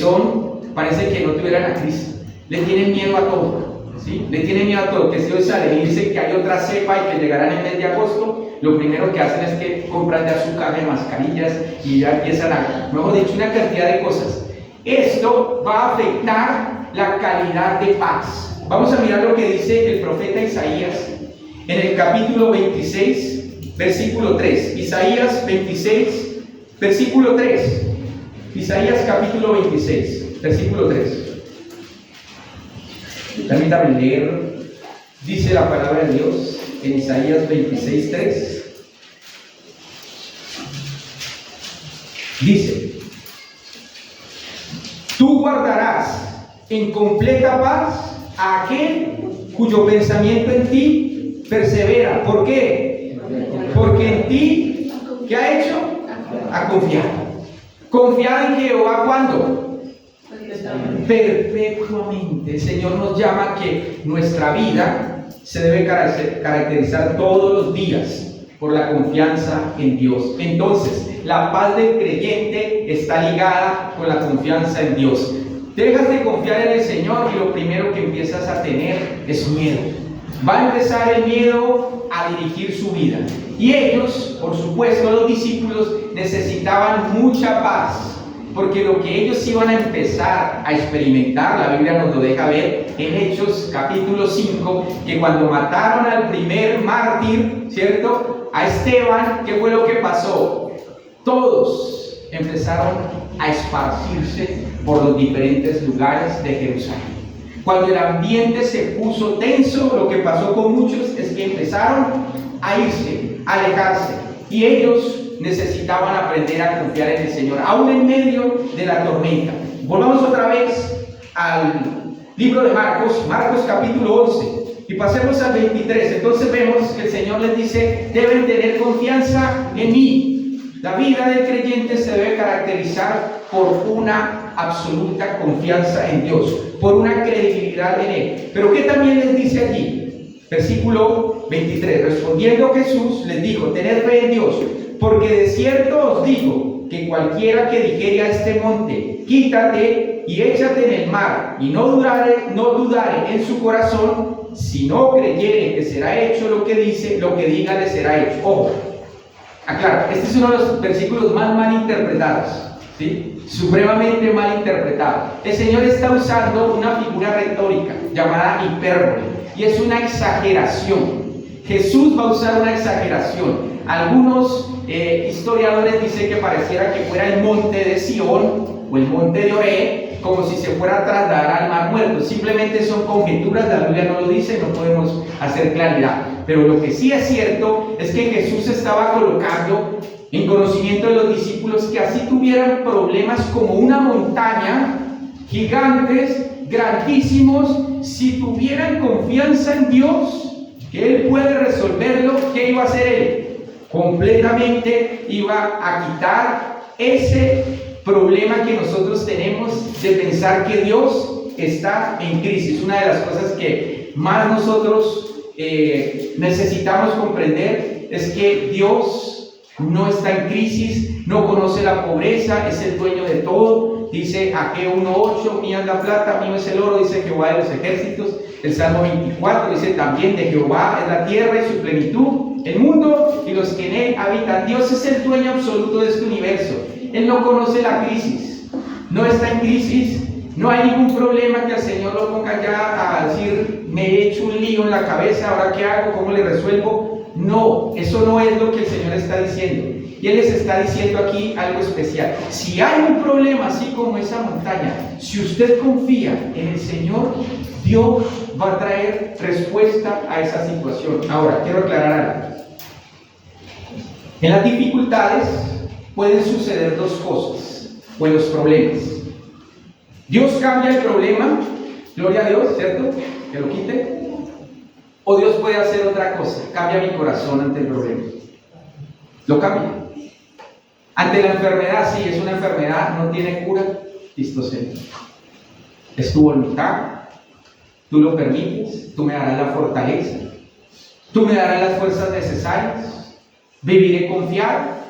A: parece que no tuvieran a Cristo. Le tienen miedo a todo, ¿sí? Le tienen miedo a todo. Que si hoy salen y dicen que hay otra cepa y que llegarán en el mes de agosto, lo primero que hacen es que compran ya su caja de mascarillas y ya empiezan mejor dicho, una cantidad de cosas. Esto va a afectar la calidad de paz. Vamos a mirar lo que dice el profeta Isaías en el capítulo 26, versículo 3. Isaías 26, versículo 3. Isaías capítulo 26, versículo 3. Permítame leer. Dice la palabra de Dios en Isaías 26, 3. Dice: tú guardarás en completa paz a aquel cuyo pensamiento en ti persevera. ¿Por qué? Porque en ti, ¿qué ha hecho? Ha confiado. ¿Confiar en Jehová cuándo? Perpetuamente. El Señor nos llama a que nuestra vida se debe caracterizar todos los días por la confianza en Dios. Entonces, la paz del creyente está ligada con la confianza en Dios. Dejas de confiar en el Señor y lo primero que empiezas a tener es miedo. Va a empezar el miedo a dirigir su vida. Y ellos, por supuesto, los discípulos, necesitaban mucha paz, porque lo que ellos iban a empezar a experimentar, la Biblia nos lo deja ver en Hechos capítulo 5, que cuando mataron al primer mártir, ¿cierto?, a Esteban, ¿qué fue lo que pasó? Todos empezaron a esparcirse por los diferentes lugares de Jerusalén. Cuando el ambiente se puso tenso, lo que pasó con muchos es que empezaron a irse, a alejarse, y ellos necesitaban aprender a confiar en el Señor, aún en medio de la tormenta. Volvamos otra vez al libro de Marcos, Marcos capítulo 11, y pasemos al 23. Entonces vemos que el Señor les dice: deben tener confianza en mí. La vida del creyente se debe caracterizar por una absoluta confianza en Dios, por una credibilidad en Él. Pero ¿qué también les dice allí? Versículo 23. Respondiendo Jesús les dijo: tened fe en Dios, porque de cierto os digo que cualquiera que dijere a este monte: quítate y échate en el mar, y no dudare en su corazón, si no creyere que será hecho lo que diga le será hecho. Ojo, aclaro, este es uno de los versículos más mal interpretados, ¿sí? Supremamente mal interpretado. El Señor está usando una figura retórica llamada hipérbole, y es una exageración. Jesús va a usar una exageración. Algunos historiadores dicen que pareciera que fuera el monte de Sión o el monte de Oreb, como si se fuera a trasladar al mar muerto. Simplemente son conjeturas, la Biblia no lo dice, no podemos hacer claridad. Pero lo que sí es cierto es que Jesús estaba colocando en conocimiento de los discípulos que así tuvieran problemas como una montaña, gigantes, grandísimos, si tuvieran confianza en Dios, que Él puede resolverlo, ¿qué iba a hacer Él? Completamente iba a quitar ese problema que nosotros tenemos de pensar que Dios está en crisis. Una de las cosas que más nosotros necesitamos comprender es que Dios no está en crisis, no conoce la pobreza, es el dueño de todo. Dice Ageo 1:8: mía es la plata, mío es el oro, dice Jehová de los ejércitos. El Salmo 24 dice también: de Jehová es la tierra y su plenitud, el mundo y los que en él habitan. Dios es el dueño absoluto de este universo. Él no conoce la crisis, no está en crisis, no hay ningún problema que el Señor lo ponga ya a decir: me he hecho un lío en la cabeza, ¿ahora qué hago? ¿Cómo le resuelvo? No, eso no es lo que el Señor está diciendo. Y Él les está diciendo aquí algo especial. Si hay un problema así como esa montaña, si usted confía en el Señor, Dios va a traer respuesta a esa situación. Ahora, quiero aclarar algo. En las dificultades pueden suceder dos cosas, o en los problemas. Dios cambia el problema, gloria a Dios, ¿cierto? Que lo quite. O Dios puede hacer otra cosa, cambia mi corazón ante el problema. Lo cambia. Ante la enfermedad, sí, es una enfermedad, no tiene cura, listo, Señor. Es tu voluntad, tú lo permites, tú me darás la fortaleza, tú me darás las fuerzas necesarias, viviré confiado.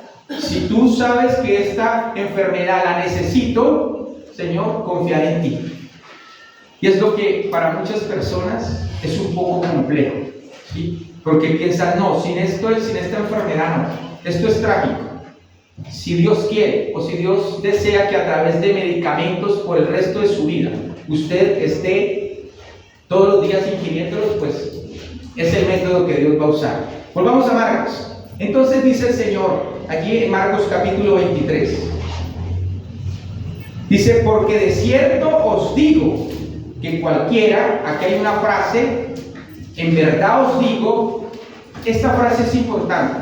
A: Si tú sabes que esta enfermedad la necesito, Señor, confiar en ti. Y es lo que para muchas personas es un poco complejo, ¿sí? Porque piensan: no, sin esta enfermedad no, esto es trágico. Si Dios quiere o si Dios desea que a través de medicamentos por el resto de su vida usted esté todos los días ingiriéndolos, pues es el método que Dios va a usar. Volvamos a Marcos. Entonces dice el Señor allí en Marcos capítulo 23, dice: porque de cierto os digo que cualquiera, aquí hay una frase, en verdad os digo. Esta frase es importante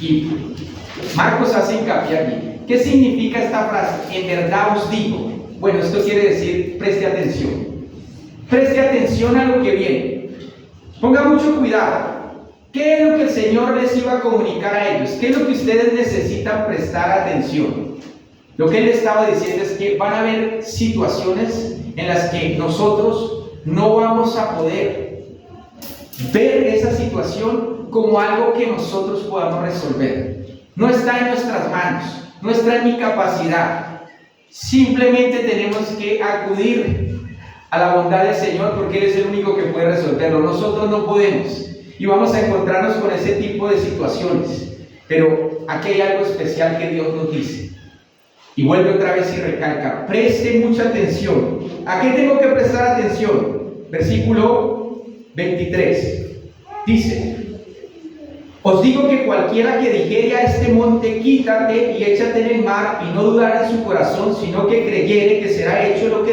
A: y Marcos hace hincapié allí. ¿Qué significa esta frase? En verdad os digo. Bueno, esto quiere decir: preste atención. Preste atención a lo que viene. Ponga mucho cuidado. ¿Qué es lo que el Señor les iba a comunicar a ellos? ¿Qué es lo que ustedes necesitan prestar atención? Lo que Él estaba diciendo es que van a haber situaciones en las que nosotros no vamos a poder ver esa situación como algo que nosotros podamos resolver. No está en nuestras manos, no está en mi capacidad. Simplemente tenemos que acudir a la bondad del Señor, porque Él es el único que puede resolverlo. Nosotros no podemos. Y vamos a encontrarnos con ese tipo de situaciones. Pero aquí hay algo especial que Dios nos dice. Y vuelve otra vez y recalca: preste mucha atención. ¿A qué tengo que prestar atención? Versículo 23. Dice: os digo que cualquiera que dijere a este monte: quítate y échate en el mar, y no dudara en su corazón, sino que creyere que será hecho lo que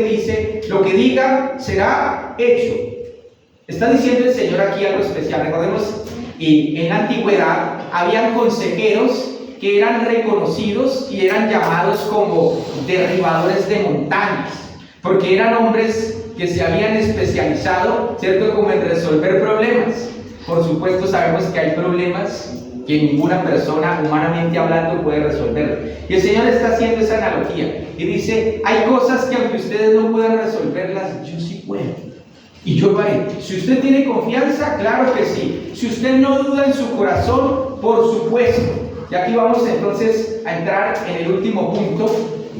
A: diga, será hecho. Está diciendo el Señor aquí algo especial. Recordemos, y en la antigüedad habían consejeros que eran reconocidos y eran llamados como derribadores de montañas, porque eran hombres que se habían especializado, ¿cierto?, como en resolver problemas. Por supuesto, sabemos que hay problemas que ninguna persona, humanamente hablando, puede resolver. Y el Señor está haciendo esa analogía y dice: hay cosas que aunque ustedes no puedan resolverlas, yo sí puedo. Y yo lo haré. Si usted tiene confianza, claro que sí. Si usted no duda en su corazón, por supuesto. Y aquí vamos entonces a entrar en el último punto,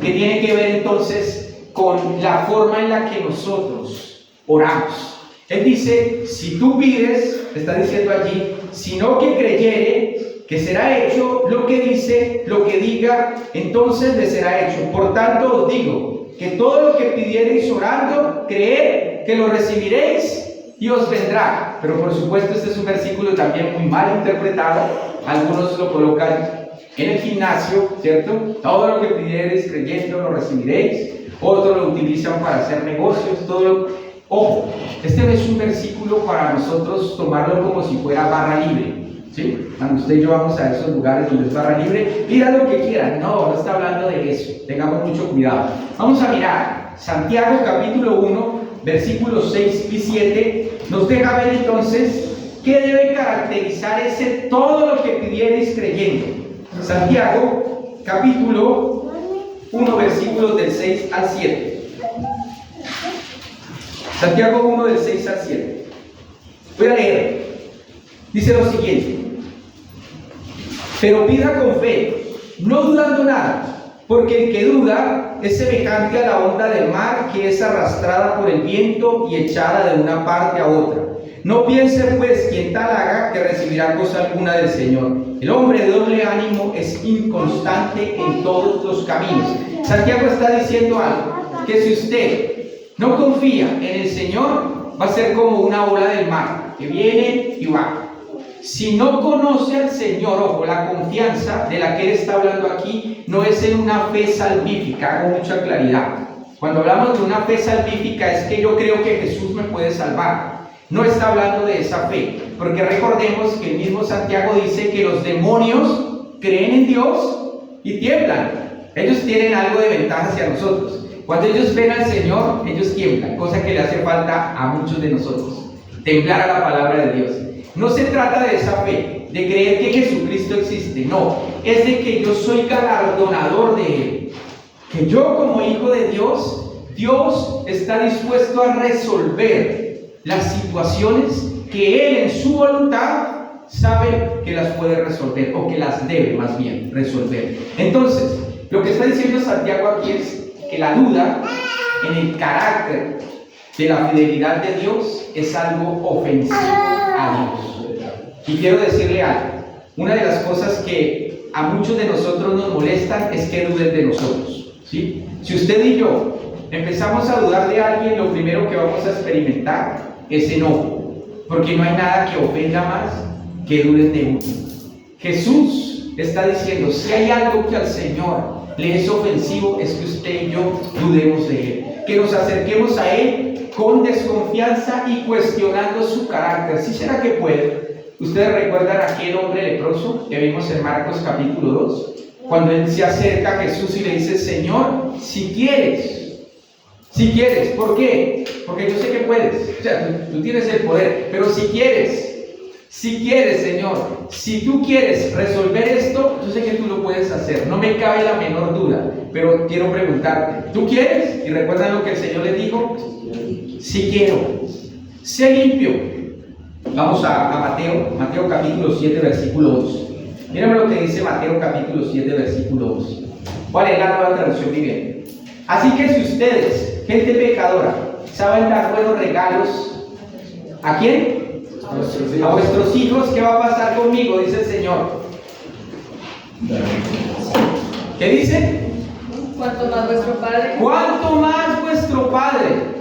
A: que tiene que ver entonces con la forma en la que nosotros oramos. Él dice: si tú pides, está diciendo allí, sino que creyere que será hecho lo que dice, lo que diga, entonces le será hecho. Por tanto os digo que todo lo que pidiereis orando, creed que lo recibiréis y os vendrá. Pero por supuesto este es un versículo también muy mal interpretado. Algunos lo colocan en el gimnasio, ¿cierto? Todo lo que pidiereis creyendo lo recibiréis. Otros lo utilizan para hacer negocios, Ojo, este no es un versículo para nosotros tomarlo como si fuera barra libre, ¿sí? Cuando usted y yo vamos a esos lugares donde es barra libre, pida lo que quiera. No está hablando de eso. Tengamos mucho cuidado. Vamos a mirar Santiago capítulo 1, versículos 6 y 7. Nos deja ver entonces qué debe caracterizar ese todo lo que pidierais creyendo. Santiago capítulo 1, versículos del 6 al 7. Santiago 1 del 6 al 7. Voy a leer. Dice lo siguiente: pero pida con fe, no dudando nada, porque el que duda es semejante a la onda del mar que es arrastrada por el viento y echada de una parte a otra. No piense pues quien tal haga que recibirá cosa alguna del Señor. El hombre de doble ánimo es inconstante en todos los caminos. Santiago está diciendo algo, que si usted no confía en el Señor, va a ser como una ola del mar, que viene y va. Si no conoce al Señor, ojo, la confianza de la que Él está hablando aquí no es en una fe salvífica, hago mucha claridad. Cuando hablamos de una fe salvífica es que yo creo que Jesús me puede salvar. No está hablando de esa fe, porque recordemos que el mismo Santiago dice que los demonios creen en Dios y tiemblan. Ellos tienen algo de ventaja hacia nosotros. Cuando ellos ven al Señor, ellos tiemblan, cosa que le hace falta a muchos de nosotros. Temblar a la palabra de Dios. No se trata de esa fe, de creer que Jesucristo existe, no. Es de que yo soy galardonador de Él. Que yo como hijo de Dios, Dios está dispuesto a resolver las situaciones que Él en su voluntad sabe que las puede resolver, o que las debe más bien resolver. Entonces, lo que está diciendo Santiago aquí es que la duda en el carácter de la fidelidad de Dios es algo ofensivo a Dios. Y quiero decirle algo, una de las cosas que a muchos de nosotros nos molestan es que duden de nosotros, ¿sí? Si usted y yo empezamos a dudar de alguien, lo primero que vamos a experimentar es enojo, porque no hay nada que ofenda más que duden de uno. Jesús está diciendo, si hay algo que al Señor le es ofensivo, es que usted y yo dudemos de Él, que nos acerquemos a Él con desconfianza y cuestionando su carácter. ¿Sí será que puede? ¿Ustedes recuerdan a aquel hombre leproso que vimos en Marcos capítulo 2? Cuando él se acerca a Jesús y le dice, Señor, si quieres, ¿por qué? Porque yo sé que puedes, o sea, tú tienes el poder, pero si quieres, Señor, si tú quieres resolver esto, yo sé que tú lo puedes hacer, no me cabe la menor duda, pero quiero preguntarte, ¿tú quieres? Y recuerdan lo que el Señor les dijo, si quiero, sé limpio. Vamos a Mateo capítulo 7, versículo 2. Mírame lo que dice Mateo capítulo 7, versículo 2. ¿Cuál es la Nueva Traducción Viviente? Así que si ustedes, gente pecadora, saben dar buenos regalos, ¿a quién? A vuestros hijos. ¿Qué va a pasar conmigo? Dice el Señor. ¿Qué dice?
B: Cuanto más vuestro Padre.
A: Cuanto más vuestro Padre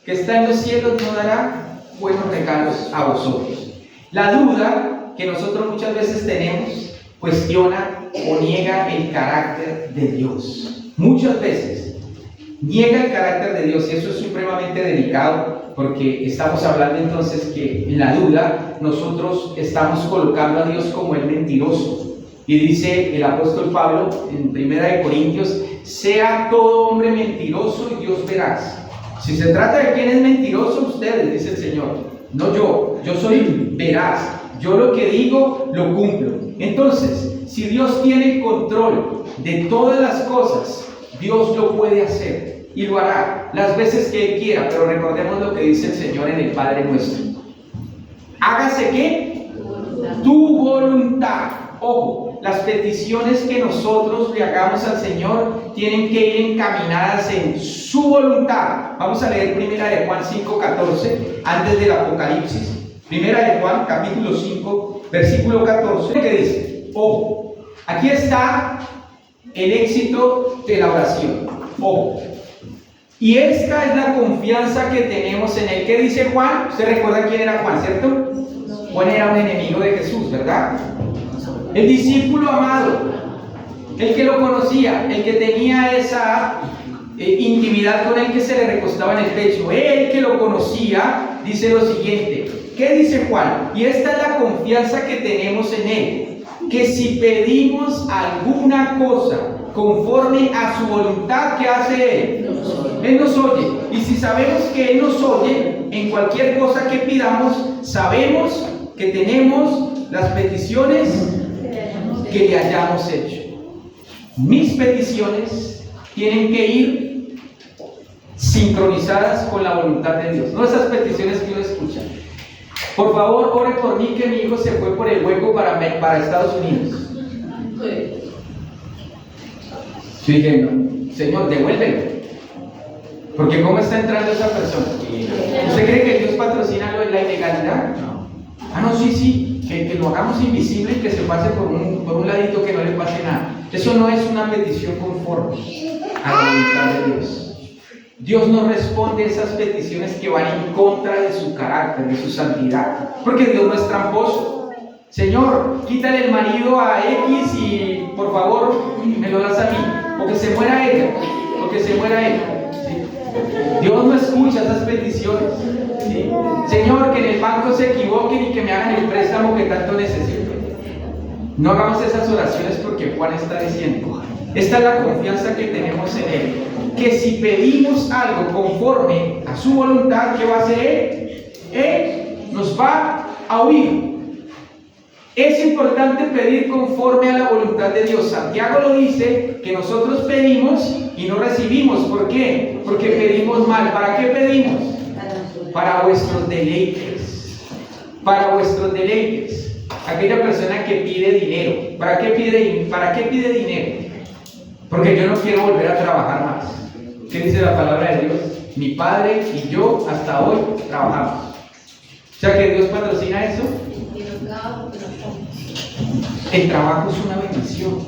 A: que está en los cielos no dará buenos regalos a vosotros. La duda que nosotros muchas veces tenemos cuestiona o niega el carácter de Dios. Muchas veces niega el carácter de Dios, y eso es supremamente delicado, porque estamos hablando entonces que en la duda nosotros estamos colocando a Dios como el mentiroso. Y dice el apóstol Pablo en 1 Corintios, sea todo hombre mentiroso y Dios veraz. Si se trata de quién es mentiroso, ustedes, dice el Señor, no yo soy veraz, yo lo que digo lo cumplo. Entonces, si Dios tiene el control de todas las cosas, Dios lo puede hacer y lo hará las veces que Él quiera, pero recordemos lo que dice el Señor en el Padre Nuestro. Hágase ¿qué? Tu voluntad. Ojo, las peticiones que nosotros le hagamos al Señor tienen que ir encaminadas en su voluntad. Vamos a leer 1 de Juan 5:14, antes del Apocalipsis. 1 de Juan, capítulo 5, versículo 14, que dice, ojo, aquí está el éxito de la oración. Ojo. Y esta es la confianza que tenemos en Él. ¿Qué dice Juan? Usted recuerda quién era Juan, ¿cierto? Juan era un enemigo de Jesús, ¿verdad? El discípulo amado, el que lo conocía, el que tenía esa intimidad con Él, que se le recostaba en el pecho, el que lo conocía, dice lo siguiente. ¿Qué dice Juan? Y esta es la confianza que tenemos en Él, que si pedimos alguna cosa conforme a su voluntad, ¿qué hace Él? Él nos oye. Y si sabemos que Él nos oye, en cualquier cosa que pidamos, sabemos que tenemos las peticiones que le hayamos hecho. Mis peticiones tienen que ir sincronizadas con la voluntad de Dios, no esas peticiones que uno escucha. Por favor, ore por mí que mi hijo se fue por el hueco para Estados Unidos. Sí, que no. Señor, devuélvelo. Porque ¿cómo está entrando esa persona? ¿Usted cree que Dios patrocina lo de la ilegalidad? Ah, no, sí, que lo hagamos invisible y que se pase por un ladito, que no le pase nada. Eso no es una petición conforme a la voluntad de Dios. Dios no responde a esas peticiones que van en contra de su carácter, de su santidad, porque Dios no es tramposo. Señor, quítale el marido a X y por favor me lo das a mí, o que se muera ella, o que se muera él. ¿Sí? Dios no escucha esas peticiones. ¿Sí? Señor, que en el banco se equivoquen y que me hagan el préstamo que tanto necesito. No hagamos esas oraciones porque Juan está diciendo, esta es la confianza que tenemos en Él, que si pedimos algo conforme a su voluntad, ¿qué va a hacer Él? Él nos va a oír. Es importante pedir conforme a la voluntad de Dios. Santiago lo dice, que nosotros pedimos y no recibimos. ¿Por qué? Porque pedimos mal. ¿Para qué pedimos? Para vuestros deleites. Para vuestros deleites. Aquella persona que pide dinero. ¿Para qué pide dinero? Porque yo no quiero volver a trabajar más. ¿Qué dice la palabra de Dios? Mi padre y yo hasta hoy trabajamos. O sea que Dios patrocina eso. El trabajo es una bendición.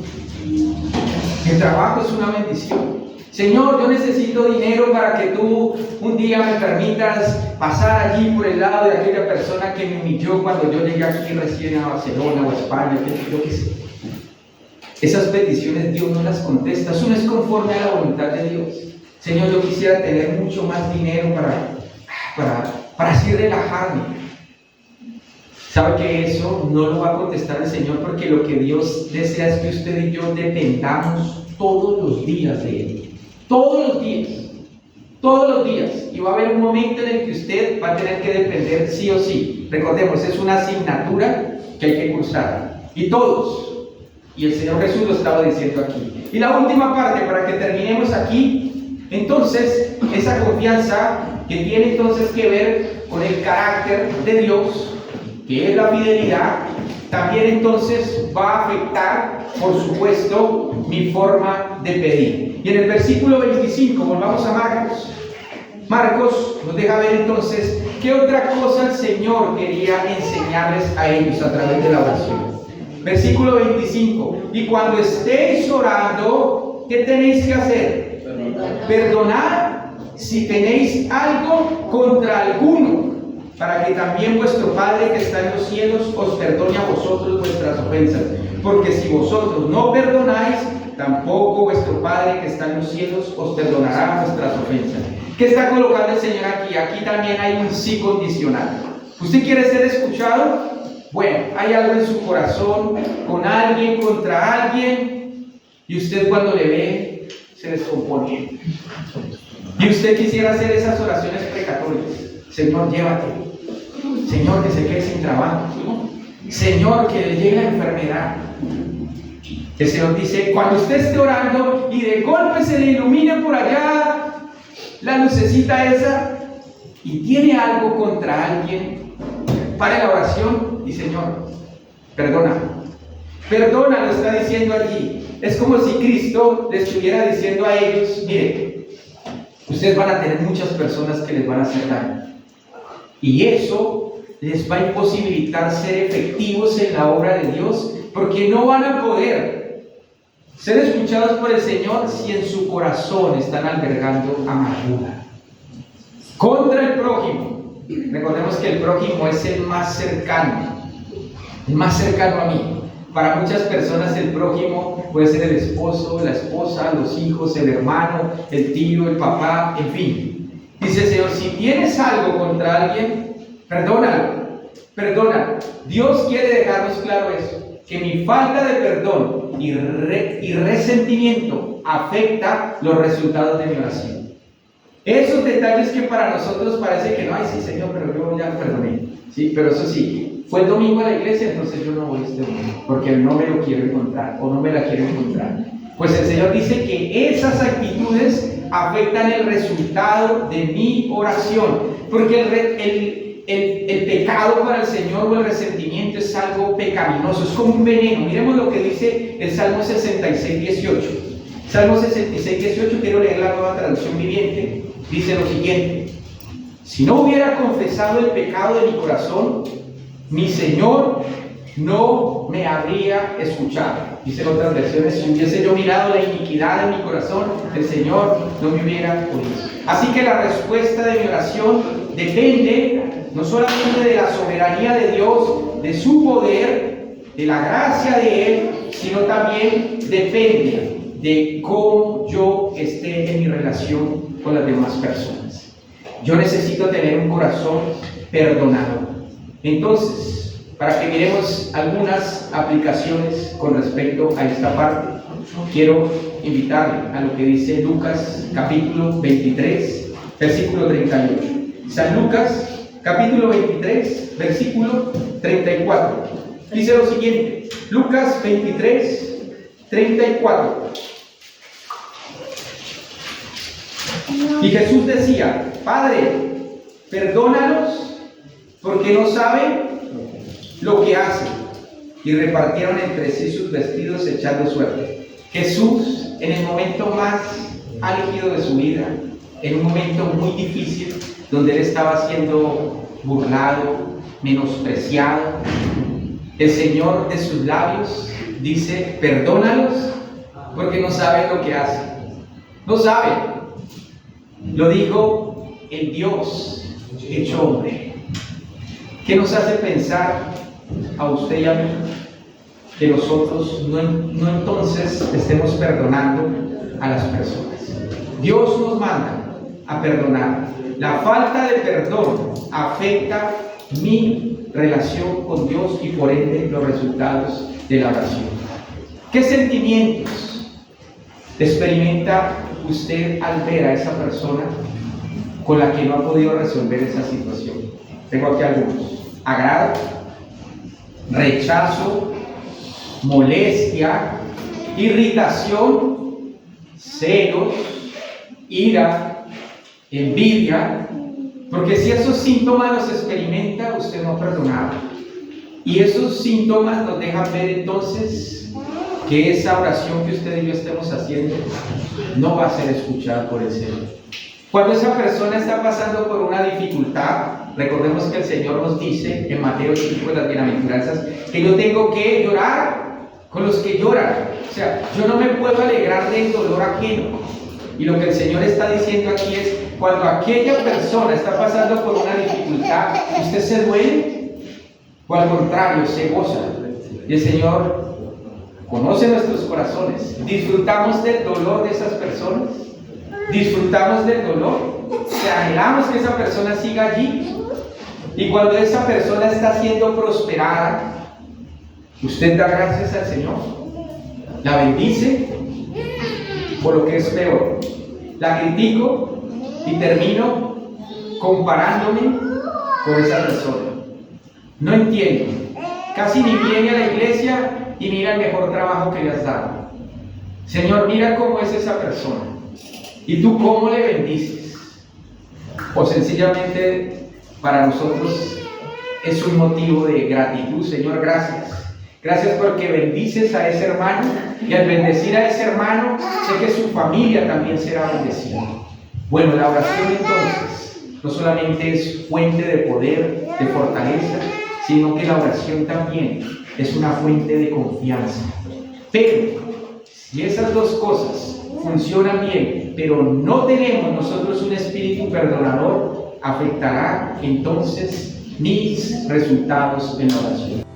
A: El trabajo es una bendición. Señor, yo necesito dinero para que tú un día me permitas pasar allí por el lado de aquella persona que me humilló cuando yo llegué aquí recién a Barcelona o a España, yo qué sé. Esas peticiones Dios no las contesta. Eso no es conforme a la voluntad de Dios. Señor, yo quisiera tener mucho más dinero para así relajarme. ¿Sabe que eso no lo va a contestar el Señor? Porque lo que Dios desea es que usted y yo dependamos todos los días de Él. Todos los días. Todos los días. Y va a haber un momento en el que usted va a tener que depender sí o sí. Recordemos, es una asignatura que hay que cursar. Y todos. Y el Señor Jesús lo estaba diciendo aquí. Y la última parte, para que terminemos aquí. Entonces, esa confianza que tiene entonces que ver con el carácter de Dios, que es la fidelidad, también entonces va a afectar, por supuesto, mi forma de pedir. Y en el versículo 25, volvamos a Marcos. Marcos nos deja ver entonces qué otra cosa el Señor quería enseñarles a ellos a través de la oración. Versículo 25. Y cuando estéis orando, ¿qué tenéis que hacer? Perdonad si tenéis algo contra alguno, para que también vuestro Padre que está en los cielos os perdone a vosotros vuestras ofensas. Porque si vosotros no perdonáis, tampoco vuestro Padre que está en los cielos os perdonará vuestras ofensas. ¿Qué está colocando el Señor aquí? Aquí también hay un sí condicional. ¿Usted quiere ser escuchado? Bueno, hay algo en su corazón con alguien, contra alguien, y usted cuando le ve se descompone. Y usted quisiera hacer esas oraciones precatorias. Señor, llévate. Señor, que se quede sin trabajo. Señor, que le llegue la enfermedad. El Señor dice, cuando usted esté orando y de golpe se le ilumine por allá la lucecita esa y tiene algo contra alguien, pare la oración y Señor, perdona. Perdona, lo está diciendo allí. Es como si Cristo les estuviera diciendo a ellos, miren, ustedes van a tener muchas personas que les van a hacer daño. Y eso les va a imposibilitar ser efectivos en la obra de Dios, porque no van a poder ser escuchados por el Señor si en su corazón están albergando amargura contra el prójimo. Recordemos que el prójimo es el más cercano a mí. Para muchas personas el prójimo puede ser el esposo, la esposa, los hijos, el hermano, el tío, el papá, en fin. Dice el Señor, si tienes algo contra alguien, perdónalo. Dios quiere dejarnos claro eso, que mi falta de perdón y resentimiento afecta los resultados de mi oración. Esos detalles que para nosotros parece que no, ay sí Señor, pero yo ya perdoné. Sí, pero eso sí, fue el domingo a la iglesia, entonces yo no voy este domingo, porque no me lo quiero encontrar o no me la quiero encontrar. Pues el Señor dice que esas actitudes afectan el resultado de mi oración, porque el pecado para el Señor o el resentimiento es algo pecaminoso, es como un veneno. Miremos lo que dice el Salmo 66, 18. Salmo 66, 18, quiero leer la Nueva Traducción Viviente, dice lo siguiente: si no hubiera confesado el pecado de mi corazón, mi Señor no me habría escuchado. Dicen otras versiones: si hubiese yo mirado la iniquidad en mi corazón, el Señor no me hubiera oído. Así que la respuesta de mi oración depende no solamente de la soberanía de Dios, de su poder, de la gracia de Él, sino también depende de cómo yo esté en mi relación con las demás personas. Yo necesito tener un corazón perdonador. Entonces, para que miremos algunas aplicaciones con respecto a esta parte, quiero invitarle a lo que dice Lucas capítulo 23, versículo 38. San Lucas capítulo 23, versículo 34. Dice lo siguiente: Lucas 23, 34. Y Jesús decía: Padre, perdónalos, porque no saben lo que hacen. Y repartieron entre sí sus vestidos echando suerte. Jesús, en el momento más álgido de su vida, en un momento muy difícil, donde él estaba siendo burlado, menospreciado, el Señor de sus labios dice: perdónalos, porque no saben lo que hacen. No saben. Lo dijo el Dios hecho hombre. ¿Qué nos hace pensar a usted y a mí que nosotros no entonces estemos perdonando a las personas? Dios nos manda a perdonar. La falta de perdón afecta mi relación con Dios y por ende los resultados de la oración. ¿Qué sentimientos experimenta usted al ver a esa persona con la que no ha podido resolver esa situación? Tengo aquí algunos: agrado, rechazo, molestia, irritación, celos, ira, envidia. Porque si esos síntomas los experimenta, usted no ha perdonado. Y esos síntomas nos dejan ver entonces que esa oración que usted y yo estemos haciendo no va a ser escuchada por el Señor. Cuando esa persona está pasando por una dificultad, recordemos que el Señor nos dice en Mateo 5 de las bienaventuranzas que yo tengo que llorar con los que lloran. O sea, yo no me puedo alegrar del dolor ajeno. Y lo que el Señor está diciendo aquí es: cuando aquella persona está pasando por una dificultad, ¿usted se duele? ¿O al contrario, se goza? Y el Señor conoce nuestros corazones. ¿Disfrutamos del dolor de esas personas? ¿Disfrutamos del dolor? ¿Anhelamos que esa persona siga allí? Y cuando esa persona está siendo prosperada, ¿usted da gracias al Señor? ¿La bendice? Por lo que es peor, la critico y termino comparándome con esa persona. No entiendo. Casi ni viene a la iglesia y mira el mejor trabajo que le has dado. Señor, mira cómo es esa persona. ¿Y tú cómo le bendices? O sencillamente para nosotros es un motivo de gratitud. Señor, gracias. Gracias porque bendices a ese hermano, y al bendecir a ese hermano, sé que su familia también será bendecida. Bueno, la oración entonces no solamente es fuente de poder, de fortaleza, sino que la oración también es una fuente de confianza. Pero si esas dos cosas funcionan bien, pero no tenemos nosotros un espíritu perdonador, afectará entonces mis resultados en la oración.